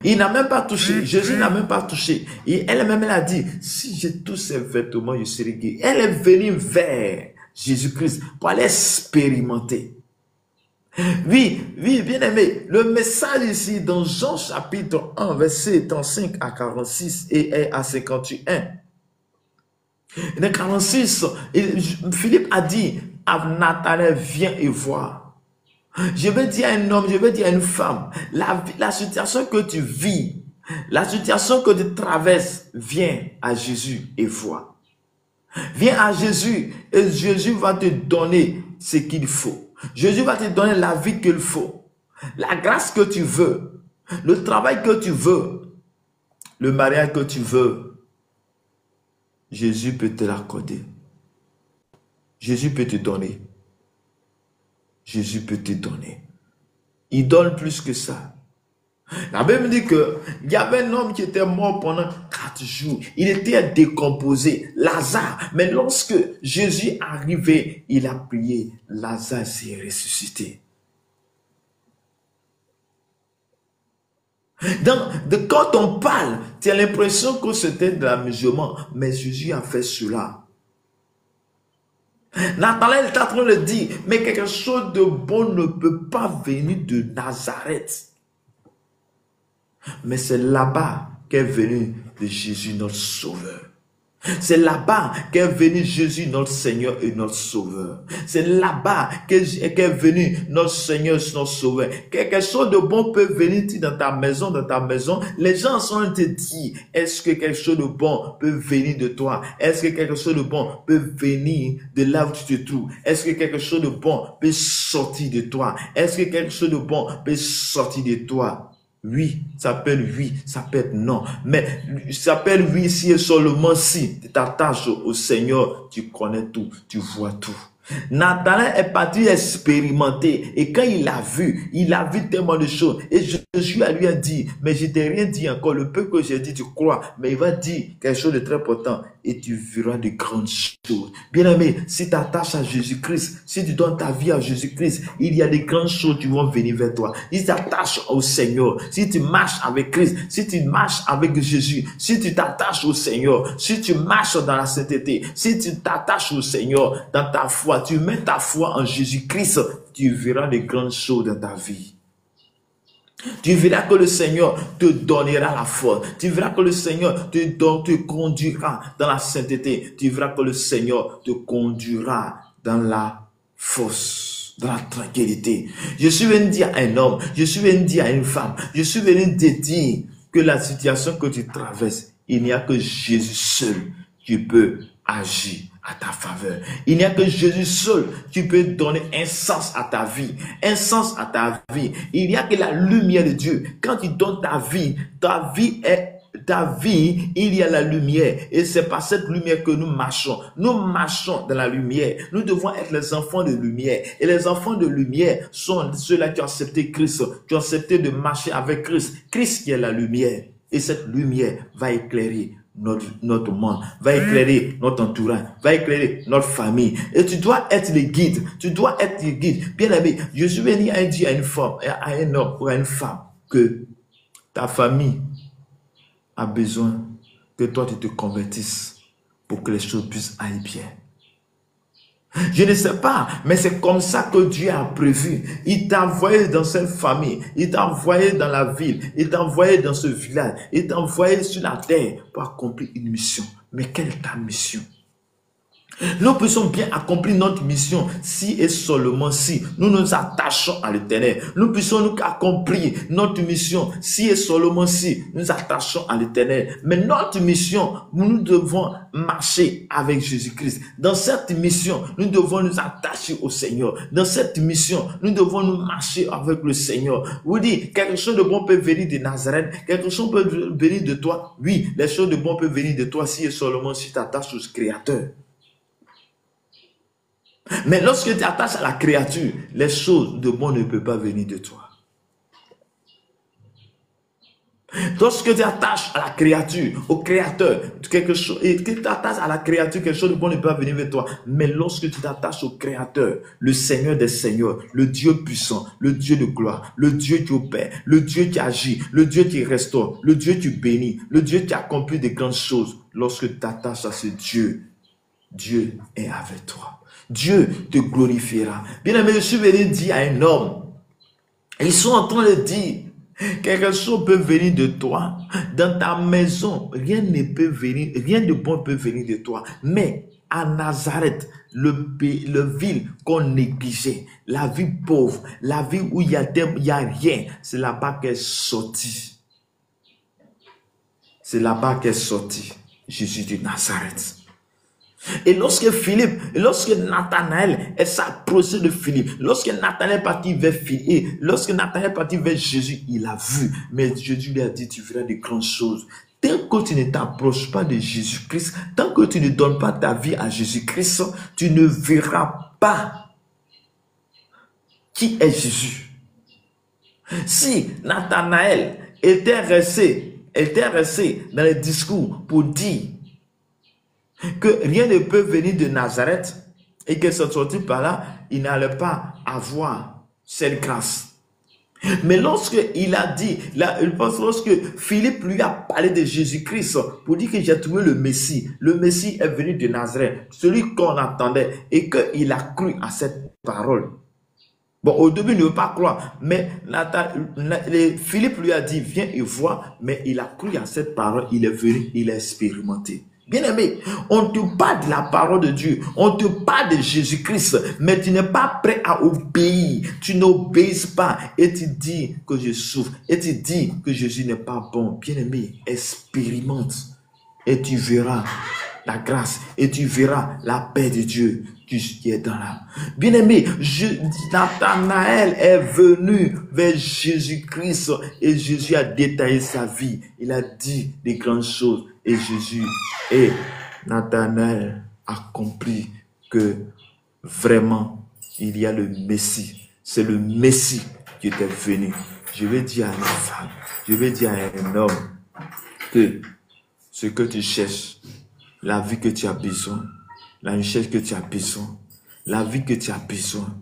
Il n'a même pas touché, Jésus n'a même pas touché. Et elle-même, elle a dit, si je touche ses vêtements, je serai guéri. Elle est venue vers Jésus-Christ pour aller expérimenter. Oui, bien aimé, le message ici dans Jean chapitre 1, verset 35 à 46 et à 51. Dans 46, Philippe a dit à Nathanaël, viens et vois. Je vais dire à un homme, je vais dire à une femme, la situation que tu vis, la situation que tu traverses, viens à Jésus et vois. Viens à Jésus et Jésus va te donner ce qu'il faut. Jésus va te donner la vie qu'il faut, la grâce que tu veux, le travail que tu veux, le mariage que tu veux. Jésus peut te l'accorder. Jésus peut te donner. Jésus peut te donner. Il donne plus que ça. La Bible dit qu'il y avait un homme qui était mort pendant 4 jours. Il était décomposé, Lazare. Mais lorsque Jésus est arrivé, il a prié. Lazare s'est ressuscité. Quand on parle, tu as l'impression que c'était de l'amusement. Mais Jésus a fait cela. Nathanaël est en train de dire, mais quelque chose de bon ne peut pas venir de Nazareth. Mais c'est là-bas qu'est venu de Jésus notre Sauveur. C'est là-bas qu'est venu Jésus notre Seigneur et notre Sauveur. C'est là-bas qu'est venu notre Seigneur et notre Sauveur. Quelque chose de bon peut venir dans ta maison, Les gens sont en train de te dire, est-ce que quelque chose de bon peut venir de toi? Est-ce que quelque chose de bon peut venir de là où tu te trouves? Est-ce que quelque chose de bon peut sortir de toi? Est-ce que quelque chose de bon peut sortir de toi? Oui, ça peut être oui, ça peut être non. Mais ça peut être oui si et seulement si tu t'attaches au Seigneur, tu connais tout, tu vois tout. Nathanaël est parti expérimenter. Et quand il a vu tellement de choses. Et Jésus lui a dit, mais je t'ai rien dit encore. Le peu que j'ai dit, tu crois. Mais il va dire quelque chose de très important. Et tu verras de grandes choses. Bien-aimé, si tu t'attaches à Jésus-Christ, si tu donnes ta vie à Jésus-Christ, il y a des grandes choses qui vont venir vers toi. Si tu t'attaches au Seigneur, si tu marches avec Christ, si tu marches avec Jésus, si tu t'attaches au Seigneur, si tu marches dans la sainteté, si tu t'attaches au Seigneur dans ta foi, tu mets ta foi en Jésus-Christ, tu verras de grandes choses dans ta vie. Tu verras que le Seigneur te donnera la force. Tu verras que le Seigneur te conduira dans la sainteté. Tu verras que le Seigneur te conduira dans la force, dans la tranquillité. Je suis venu dire à un homme, je suis venu dire à une femme, je suis venu te dire que la situation que tu traverses, il n'y a que Jésus seul qui peut agir à ta faveur. Il n'y a que Jésus seul qui peut donner un sens à ta vie. Un sens à ta vie. Il n'y a que la lumière de Dieu. Quand tu donnes ta vie il y a la lumière. Et c'est par cette lumière que nous marchons. Nous marchons dans la lumière. Nous devons être les enfants de lumière. Et les enfants de lumière sont ceux-là qui ont accepté Christ, qui ont accepté de marcher avec Christ. Christ qui est la lumière. Et cette lumière va éclairer notre monde, va éclairer notre entourage, va éclairer notre famille. Et tu dois être le guide. Tu dois être le guide. Bien aimé, je suis venu à dire à une femme, à un homme ou à une femme que ta famille a besoin que toi tu te convertisses pour que les choses puissent aller bien. Je ne sais pas, mais c'est comme ça que Dieu a prévu. Il t'a envoyé dans cette famille, il t'a envoyé dans la ville, il t'a envoyé dans ce village, il t'a envoyé sur la terre pour accomplir une mission. Mais quelle est ta mission? Nous puissions bien accomplir notre mission si et seulement si nous nous attachons à l'Éternel. Nous puissions nous accomplir notre mission si et seulement si nous nous attachons à l'Éternel. Mais notre mission, nous devons marcher avec Jésus-Christ. Dans cette mission, nous devons nous attacher au Seigneur. Dans cette mission, nous devons nous marcher avec le Seigneur. Vous dites, quelque chose de bon peut venir de Nazareth. Quelque chose peut venir de toi. Oui, les choses de bon peuvent venir de toi si et seulement si tu t'attaches au Créateur. Mais lorsque tu t'attaches à la créature, les choses de bon ne peuvent pas venir de toi. Lorsque tu t'attaches à la créature, au créateur, quelque chose, et que tu t'attaches à la créature, quelque chose de bon ne peut pas venir de toi. Mais lorsque tu t'attaches au créateur, le Seigneur des Seigneurs, le Dieu puissant, le Dieu de gloire, le Dieu qui opère, le Dieu qui agit, le Dieu qui restaure, le Dieu qui bénit, le Dieu qui accomplit de grandes choses, lorsque tu t'attaches à ce Dieu, Dieu est avec toi. Dieu te glorifiera. Bien aimé, je suis venu dire à un homme, ils sont en train de dire, quelque chose peut venir de toi. Dans ta maison, rien ne peut venir, rien de bon peut venir de toi. Mais à Nazareth, le ville qu'on négligeait, la vie pauvre, la vie où il y a rien, c'est là-bas qu'est sorti. C'est là-bas qu'est sorti Jésus de Nazareth. Et lorsque Nathanaël s'approchait de Philippe, lorsque Nathanaël partit vers Philippe, lorsque Nathanaël partit vers Jésus, il a vu. Mais Jésus lui a dit, tu verras de grandes choses. Tant que tu ne t'approches pas de Jésus-Christ, tant que tu ne donnes pas ta vie à Jésus-Christ, tu ne verras pas qui est Jésus. Si Nathanaël était resté dans les discours pour dire que rien ne peut venir de Nazareth et que ce sorti par là, il n'allait pas avoir cette grâce. Mais lorsque il a dit, lorsque Philippe lui a parlé de Jésus-Christ pour dire que j'ai trouvé le Messie est venu de Nazareth, celui qu'on attendait, et qu'il a cru à cette parole. Bon, au début, il ne veut pas croire, mais Philippe lui a dit, viens et vois, mais il a cru à cette parole, il est venu, il a expérimenté. Bien-aimé, on te parle de la parole de Dieu, on te parle de Jésus-Christ, mais tu n'es pas prêt à obéir, tu n'obéis pas et tu dis que je souffre, et tu dis que Jésus n'est pas bon. Bien-aimé, expérimente et tu verras la grâce et tu verras la paix de Dieu qui est dans l'âme. Bien-aimé, Nathanaël est venu vers Jésus-Christ et Jésus a détaillé sa vie. Il a dit des grandes choses et Jésus et Nathanaël a compris que vraiment, il y a le Messie. C'est le Messie qui était venu. Je vais dire à une femme, je vais dire à un homme que ce que tu cherches, la vie que tu as besoin, la richesse que tu as besoin, la vie que tu as besoin,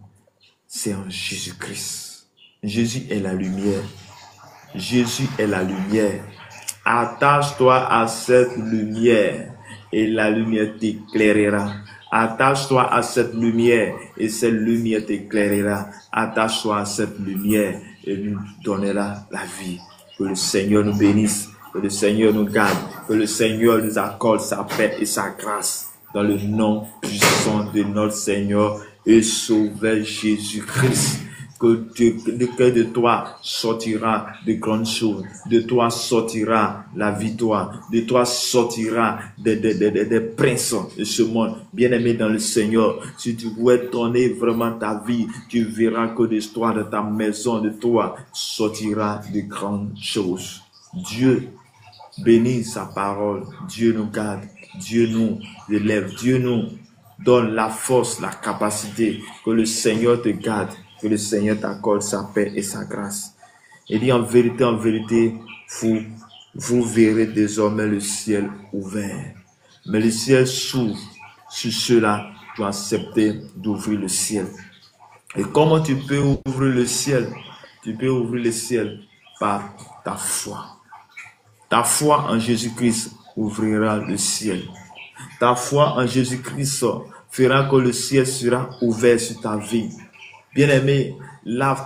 c'est en Jésus-Christ. Jésus est la lumière. Jésus est la lumière. Attache-toi à cette lumière et la lumière t'éclairera. Attache-toi à cette lumière et cette lumière t'éclairera. Attache-toi à cette lumière et nous donnera la vie. Que le Seigneur nous bénisse, que le Seigneur nous garde, que le Seigneur nous accorde sa paix et sa grâce dans le nom puissant de notre Seigneur et Sauveur Jésus-Christ. Que de toi sortira de grandes choses, de toi sortira la victoire, de toi sortira des princes de ce monde. Bien-aimé dans le Seigneur, si tu veux donner vraiment ta vie, tu verras que l'histoire de ta maison, de toi, sortira de grandes choses. Dieu bénit sa parole, Dieu nous garde, Dieu nous élève, Dieu nous donne la force, la capacité, que le Seigneur te garde, que le Seigneur t'accorde sa paix et sa grâce. Il dit en vérité, vous verrez désormais le ciel ouvert. Mais le ciel s'ouvre sur ceux-là qui ont accepté d'ouvrir le ciel. Et comment tu peux ouvrir le ciel? Tu peux ouvrir le ciel par ta foi. Ta foi en Jésus-Christ ouvrira le ciel. Ta foi en Jésus-Christ fera que le ciel sera ouvert sur ta vie. Bien-aimé,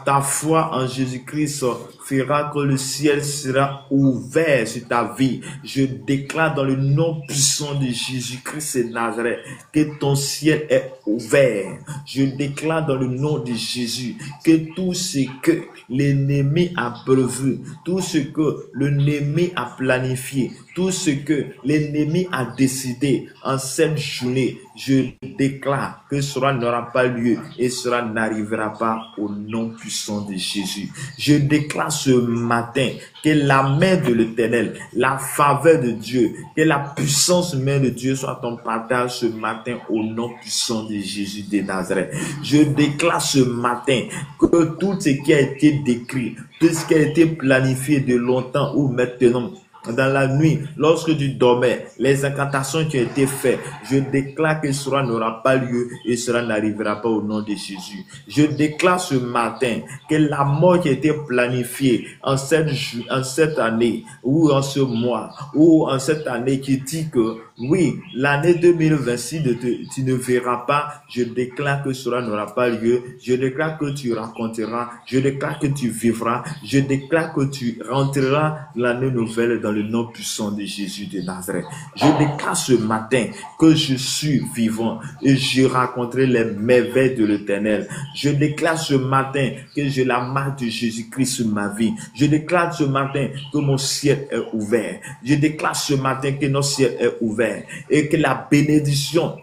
ta foi en Jésus-Christ fera que le ciel sera ouvert sur ta vie. Je déclare dans le nom puissant de Jésus-Christ de Nazareth que ton ciel est ouvert. Je déclare dans le nom de Jésus que tout ce que l'ennemi a prévu, tout ce que l'ennemi a planifié, tout ce que l'ennemi a décidé en cette journée, je déclare que cela n'aura pas lieu et cela n'arrivera pas au nom puissant de Jésus. Je déclare ce matin que la main de l'Éternel, la faveur de Dieu, que la puissance même de Dieu soit ton partage ce matin au nom puissant de Jésus de Nazareth. Je déclare ce matin que tout ce qui a été décrit, tout ce qui a été planifié de longtemps ou maintenant, dans la nuit, lorsque tu dormais, les incantations qui ont été faites, je déclare que cela n'aura pas lieu et cela n'arrivera pas au nom de Jésus. Je déclare ce matin que la mort qui a été planifiée en cette année ou en ce mois ou en cette année qui dit que oui, l'année 2026, tu ne verras pas, je déclare que cela n'aura pas lieu, je déclare que tu raconteras, je déclare que tu vivras, je déclare que tu rentreras l'année nouvelle dans le nom puissant de Jésus de Nazareth. Je déclare ce matin que je suis vivant et je raconterai les merveilles de l'Éternel. Je déclare ce matin que j'ai la marque de Jésus-Christ sur ma vie. Je déclare ce matin que mon ciel est ouvert. Je déclare ce matin que notre ciel est ouvert et que la bénédiction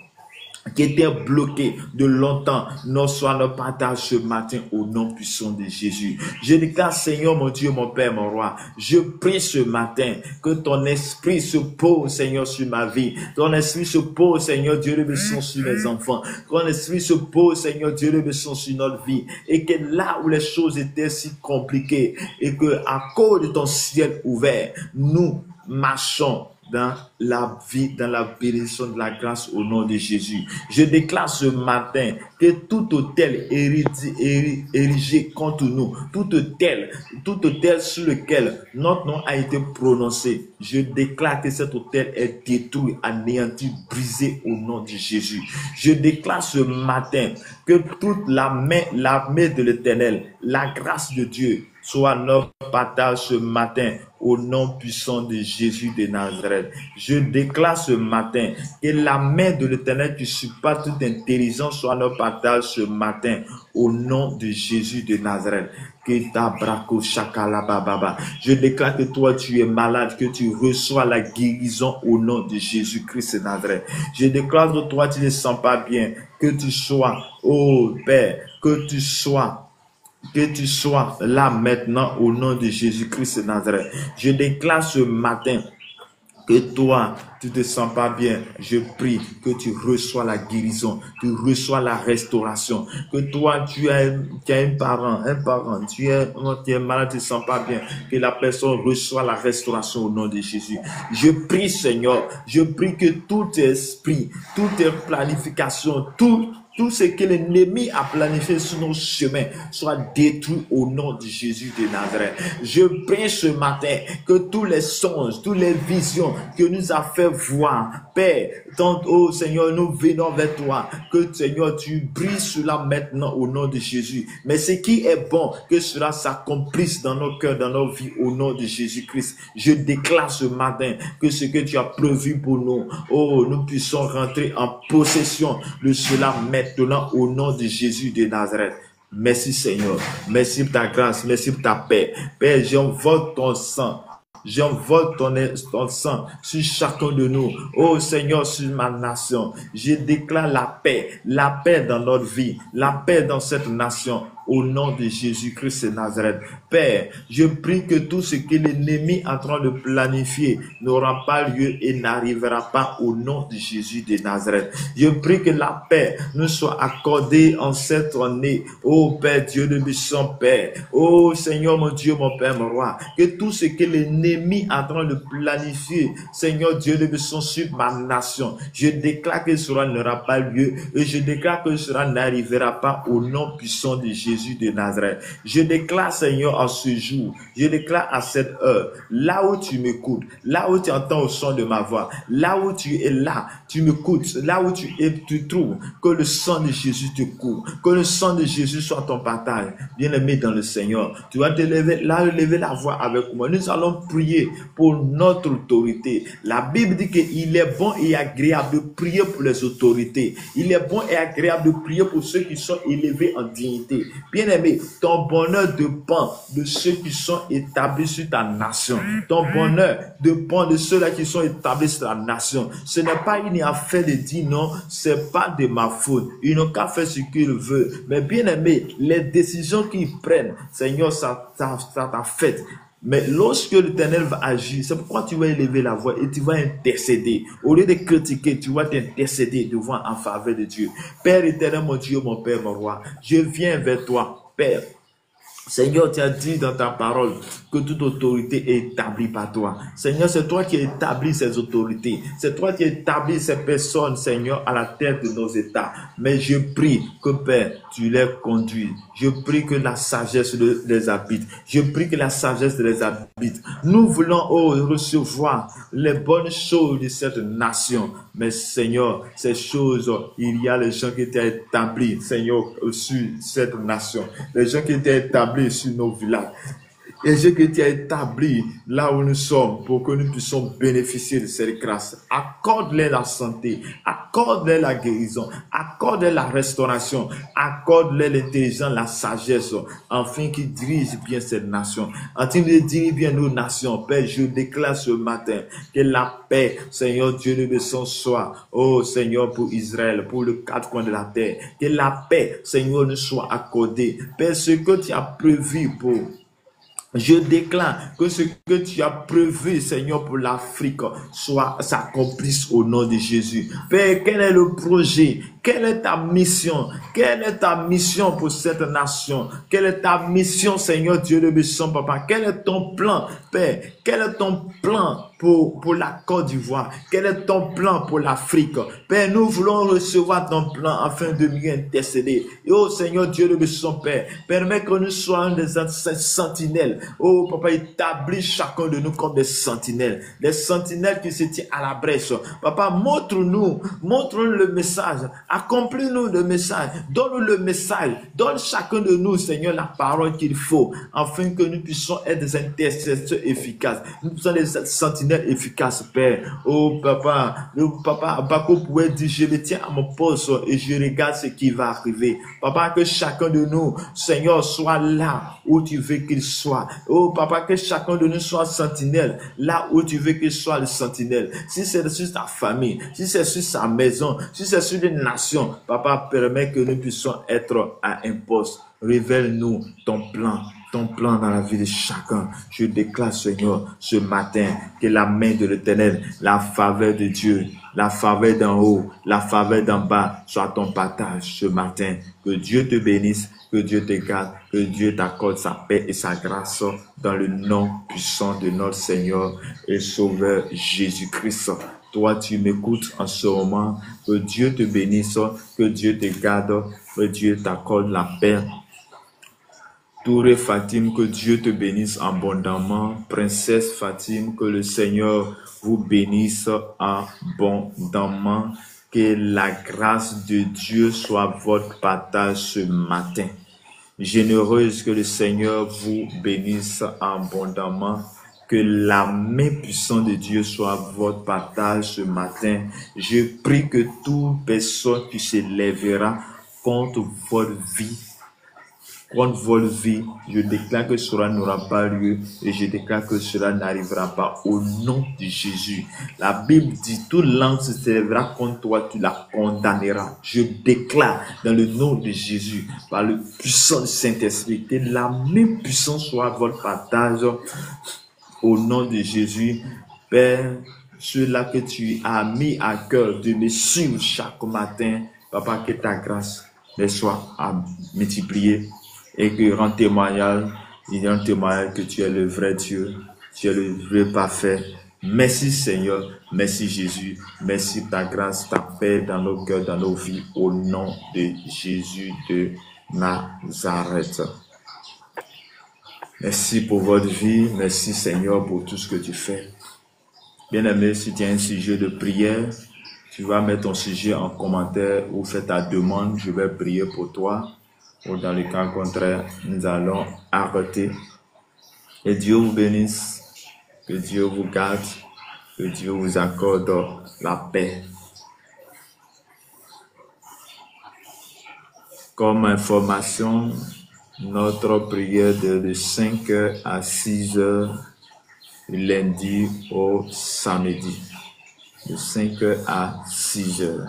qui était bloqué de longtemps, non soit notre partage ce matin au nom puissant de Jésus. Je déclare, Seigneur, mon Dieu, mon Père, mon Roi, je prie ce matin que ton esprit se pose, Seigneur, sur ma vie. Ton esprit se pose, Seigneur, Dieu le bénisse sur mes enfants. Ton esprit se pose, Seigneur, Dieu le bénisse sur notre vie. Et que là où les choses étaient si compliquées et que à cause de ton ciel ouvert, nous marchons dans la vie, dans la bénédiction de la grâce au nom de Jésus. Je déclare ce matin que tout autel érigé contre nous, tout autel sur lequel notre nom a été prononcé, je déclare que cet autel est détruit, anéanti, brisé au nom de Jésus. Je déclare ce matin que toute la main de l'Éternel, la grâce de Dieu, soit notre partage ce matin au nom puissant de Jésus de Nazareth. Je déclare ce matin que la main de l'Éternel qui surpasse toute intelligence soit notre partage ce matin au nom de Jésus de Nazareth. Je déclare que toi tu es malade, que tu reçois la guérison au nom de Jésus-Christ de Nazareth. Je déclare que toi tu ne sens pas bien, que tu sois, oh Père, que tu sois là maintenant au nom de Jésus-Christ de Nazareth. Je déclare ce matin que toi, tu ne te sens pas bien, je prie que tu reçois la guérison, tu reçois la restauration. Que toi, tu as un parent, tu es malade, tu ne te sens pas bien, que la personne reçoit la restauration au nom de Jésus. Je prie, Seigneur, je prie que tout esprit, toute planification, tout ce que l'ennemi a planifié sur nos chemins soit détruit au nom de Jésus de Nazareth. Je prie ce matin que tous les songes, toutes les visions que nous a fait voir, Père, tant, oh Seigneur, nous venons vers toi, que Seigneur, tu brilles cela maintenant au nom de Jésus. Mais ce qui est bon, que cela s'accomplisse dans nos cœurs, dans nos vies, au nom de Jésus-Christ. Je déclare ce matin que ce que tu as prévu pour nous, oh, nous puissions rentrer en possession de cela maintenant au nom de Jésus de Nazareth. Merci Seigneur, merci pour ta grâce, merci pour ta paix. Père, j'envoie ton sang. J'envoie ton sang sur chacun de nous. Oh Seigneur, sur ma nation. Je déclare la paix dans notre vie, la paix dans cette nation. Au nom de Jésus-Christ de Nazareth. Père, je prie que tout ce que l'ennemi est en train de planifier n'aura pas lieu et n'arrivera pas au nom de Jésus de Nazareth. Je prie que la paix nous soit accordée en cette année. Oh Père, Dieu de puissant Père. Oh Seigneur, mon Dieu, mon Père, mon roi. Que tout ce que l'ennemi est en train de planifier, Seigneur Dieu de puissant sur ma nation, je déclare que cela n'aura pas lieu et je déclare que cela n'arrivera pas au nom puissant de Jésus de Nazareth. Je déclare, Seigneur, en ce jour, je déclare à cette heure, là où tu m'écoutes, là où tu entends au son de ma voix, là où tu es là, tu m'écoutes, là où tu trouves, que le sang de Jésus te couvre, que le sang de Jésus soit ton partage. Bien-aimé dans le Seigneur, tu vas te lever la voix avec moi. Nous allons prier pour notre autorité. La Bible dit qu'il est bon et agréable de prier pour les autorités. Il est bon et agréable de prier pour ceux qui sont élevés en dignité. Bien-aimé, ton bonheur dépend de ceux qui sont établis sur ta nation. Ton bonheur dépend de ceux-là qui sont établis sur ta nation. Ce n'est pas une affaire de dire non, c'est pas de ma faute. Ils n'ont qu'à faire ce qu'ils veulent. Mais bien-aimé, les décisions qu'ils prennent, Seigneur, ça t'a fait. Mais lorsque l'Éternel va agir, c'est pourquoi tu vas élever la voix et tu vas intercéder. Au lieu de critiquer, tu vas t'intercéder devant en faveur de Dieu. Père éternel, mon Dieu, mon Père, mon roi, je viens vers toi, Père. Seigneur, tu as dit dans ta parole que toute autorité est établie par toi. Seigneur, c'est toi qui établis ces autorités. C'est toi qui établis ces personnes, Seigneur, à la tête de nos États. Mais je prie que, Père, tu les conduis. Je prie que la sagesse les habite. Je prie que la sagesse les habite. Nous voulons recevoir les bonnes choses de cette nation. Mais Seigneur, ces choses, il y a les gens qui étaient établis, Seigneur, sur cette nation. Les gens qui étaient établis sur nos villages. Et je que tu as établi là où nous sommes pour que nous puissions bénéficier de cette grâce. Accorde-les la santé, accorde-les la guérison, accorde-les la restauration, accorde-les l'intelligence, la sagesse, afin qu'ils dirigent bien cette nation. Afin qu'ils dirigent bien nos nations. Père, je déclare ce matin que la paix, Seigneur Dieu de bénédiction soit, oh Seigneur, pour Israël, pour le quatre coins de la terre. Que la paix, Seigneur, nous soit accordée. Père, ce que tu as prévu pour... Je déclare que ce que tu as prévu, Seigneur, pour l'Afrique, s'accomplisse au nom de Jésus. Père, quel est le projet? Quelle est ta mission? Quelle est ta mission pour cette nation? Quelle est ta mission, Seigneur Dieu de bénédiction, Papa? Quel est ton plan, Père? Quel est ton plan pour la Côte d'Ivoire? Quel est ton plan pour l'Afrique? Père, nous voulons recevoir ton plan afin de mieux intercéder. Et oh Seigneur Dieu de bénédiction, Père, permets que nous soyons des sentinelles. Oh Papa, établis chacun de nous comme des sentinelles qui se tiennent à la brèche. Papa, montre-nous le message. Accomplis-nous le message, donne-nous le message, donne chacun de nous, Seigneur, la parole qu'il faut, afin que nous puissions être des intercesseurs efficaces, nous puissions être des sentinelles efficaces, Père. Oh Papa, Bako pouvait dire, je me tiens à mon poste et je regarde ce qui va arriver. Papa, que chacun de nous, Seigneur, soit là où tu veux qu'il soit. Oh Papa, que chacun de nous soit sentinelle, là où tu veux qu'il soit le sentinelle. Si c'est sur ta famille, si c'est sur sa maison, si c'est sur les nations, Papa, permet que nous puissions être à un poste. Révèle-nous ton plan dans la vie de chacun. Je déclare, Seigneur, ce matin, que la main de l'Éternel, la faveur de Dieu, la faveur d'en haut, la faveur d'en bas, soit ton partage ce matin. Que Dieu te bénisse, que Dieu te garde, que Dieu t'accorde sa paix et sa grâce dans le nom puissant de notre Seigneur et Sauveur Jésus-Christ. Toi, tu m'écoutes en ce moment. Que Dieu te bénisse, que Dieu te garde, que Dieu t'accorde la paix. Touré Fatim, que Dieu te bénisse abondamment. Princesse Fatim, que le Seigneur vous bénisse abondamment. Que la grâce de Dieu soit votre partage ce matin. Généreuse, que le Seigneur vous bénisse abondamment. Que la main puissante de Dieu soit votre partage ce matin. Je prie que toute personne qui se lèvera contre votre vie, je déclare que cela n'aura pas lieu et je déclare que cela n'arrivera pas au nom de Jésus. La Bible dit, toute langue se lèvera contre toi, tu la condamneras. Je déclare dans le nom de Jésus, par le puissant Saint-Esprit, que la même puissance soit votre partage au nom de Jésus. Père, ceux-là que tu as mis à cœur de me suivre chaque matin, Papa, que ta grâce les soit multipliée. Et que rend témoignage, il rend témoignage que tu es le vrai Dieu, tu es le vrai parfait. Merci Seigneur, merci Jésus, merci ta grâce, ta paix dans nos cœurs, dans nos vies, au nom de Jésus de Nazareth. Merci pour votre vie, merci Seigneur pour tout ce que tu fais. Bien-aimé, si tu as un sujet de prière, tu vas mettre ton sujet en commentaire ou fais ta demande, je vais prier pour toi. Ou dans le cas contraire, nous allons arrêter. Et Dieu vous bénisse, que Dieu vous garde, que Dieu vous accorde la paix. Comme information, notre prière de 5h à 6h, lundi au samedi, de 5h à 6h.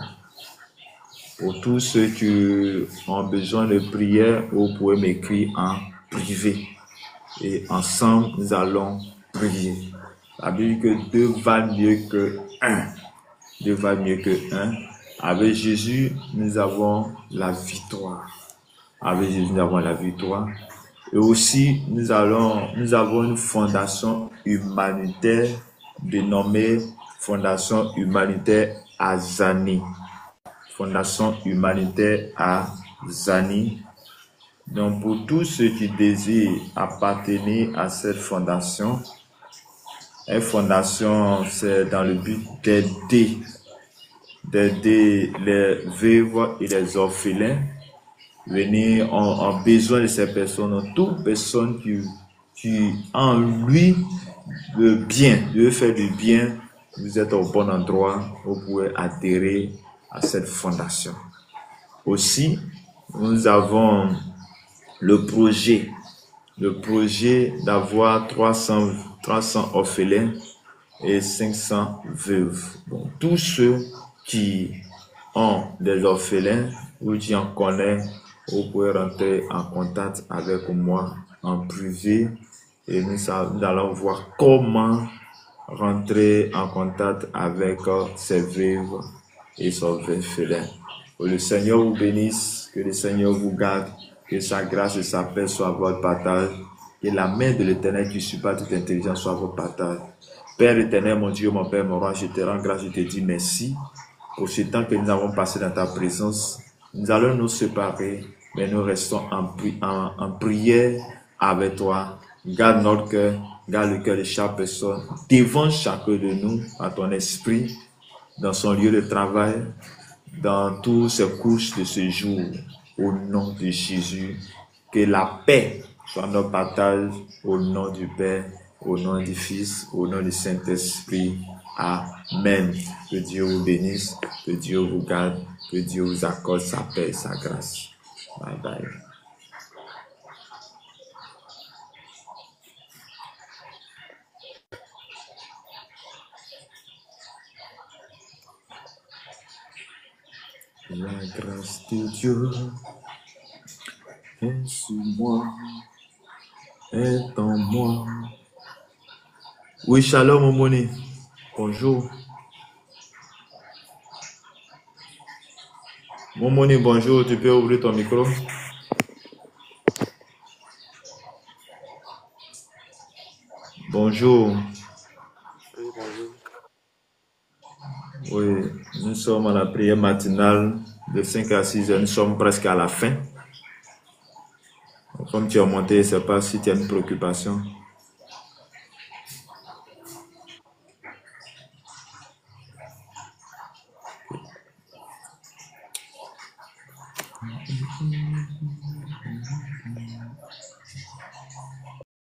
Pour tous ceux qui ont besoin de prière, vous pouvez m'écrire en privé. Et ensemble, nous allons prier. Ça veut dire que 2 valent mieux que 1. 2 valent mieux que 1. Avec Jésus, nous avons la victoire. Avec Jésus, nous avons la victoire. Et aussi, nous avons une fondation humanitaire dénommée Fondation humanitaire Azani. Fondation humanitaire Azani. Donc, pour tous ceux qui désirent appartenir à cette fondation, c'est dans le but d'aider les veuves et les orphelins, venir en besoin de ces personnes, toute personne qui en lui veut bien, veut faire du bien, vous êtes au bon endroit, vous pouvez adhérer à cette fondation. Aussi, nous avons le projet d'avoir 300 orphelins et 500 veuves. Donc, tous ceux qui ont des orphelins ou qui en connaissent, vous pouvez rentrer en contact avec moi en privé et nous allons voir comment rentrer en contact avec ces veuves et ces orphelins. Que le Seigneur vous bénisse, que le Seigneur vous garde, que sa grâce et sa paix soient votre partage, que la main de l'Éternel qui supporte toute intelligence soit votre partage. Père éternel, mon Dieu, mon Père, mon roi, je te rends grâce, je te dis merci pour ce temps que nous avons passé dans ta présence. Nous allons nous séparer, mais nous restons en prière avec toi. Garde notre cœur, garde le cœur de chaque personne, devant chacun de nous, à ton esprit, dans son lieu de travail, dans toutes ces couches de ce jour, au nom de Jésus. Que la paix soit notre partage, au nom du Père, au nom du Fils, au nom du Saint-Esprit. Amen. Que Dieu vous bénisse, que Dieu vous garde, que Dieu vous accorde sa paix et sa grâce. Bye bye. La grâce de Dieu est sur moi, est en moi. Oui, shalom, Omoni. Bonjour. Momoni, bonjour. Tu peux ouvrir ton micro? Bonjour. Oui, nous sommes à la prière matinale de 5 à 6 heures. Nous sommes presque à la fin. Comme tu as monté, je ne sais pas si tu as une préoccupation.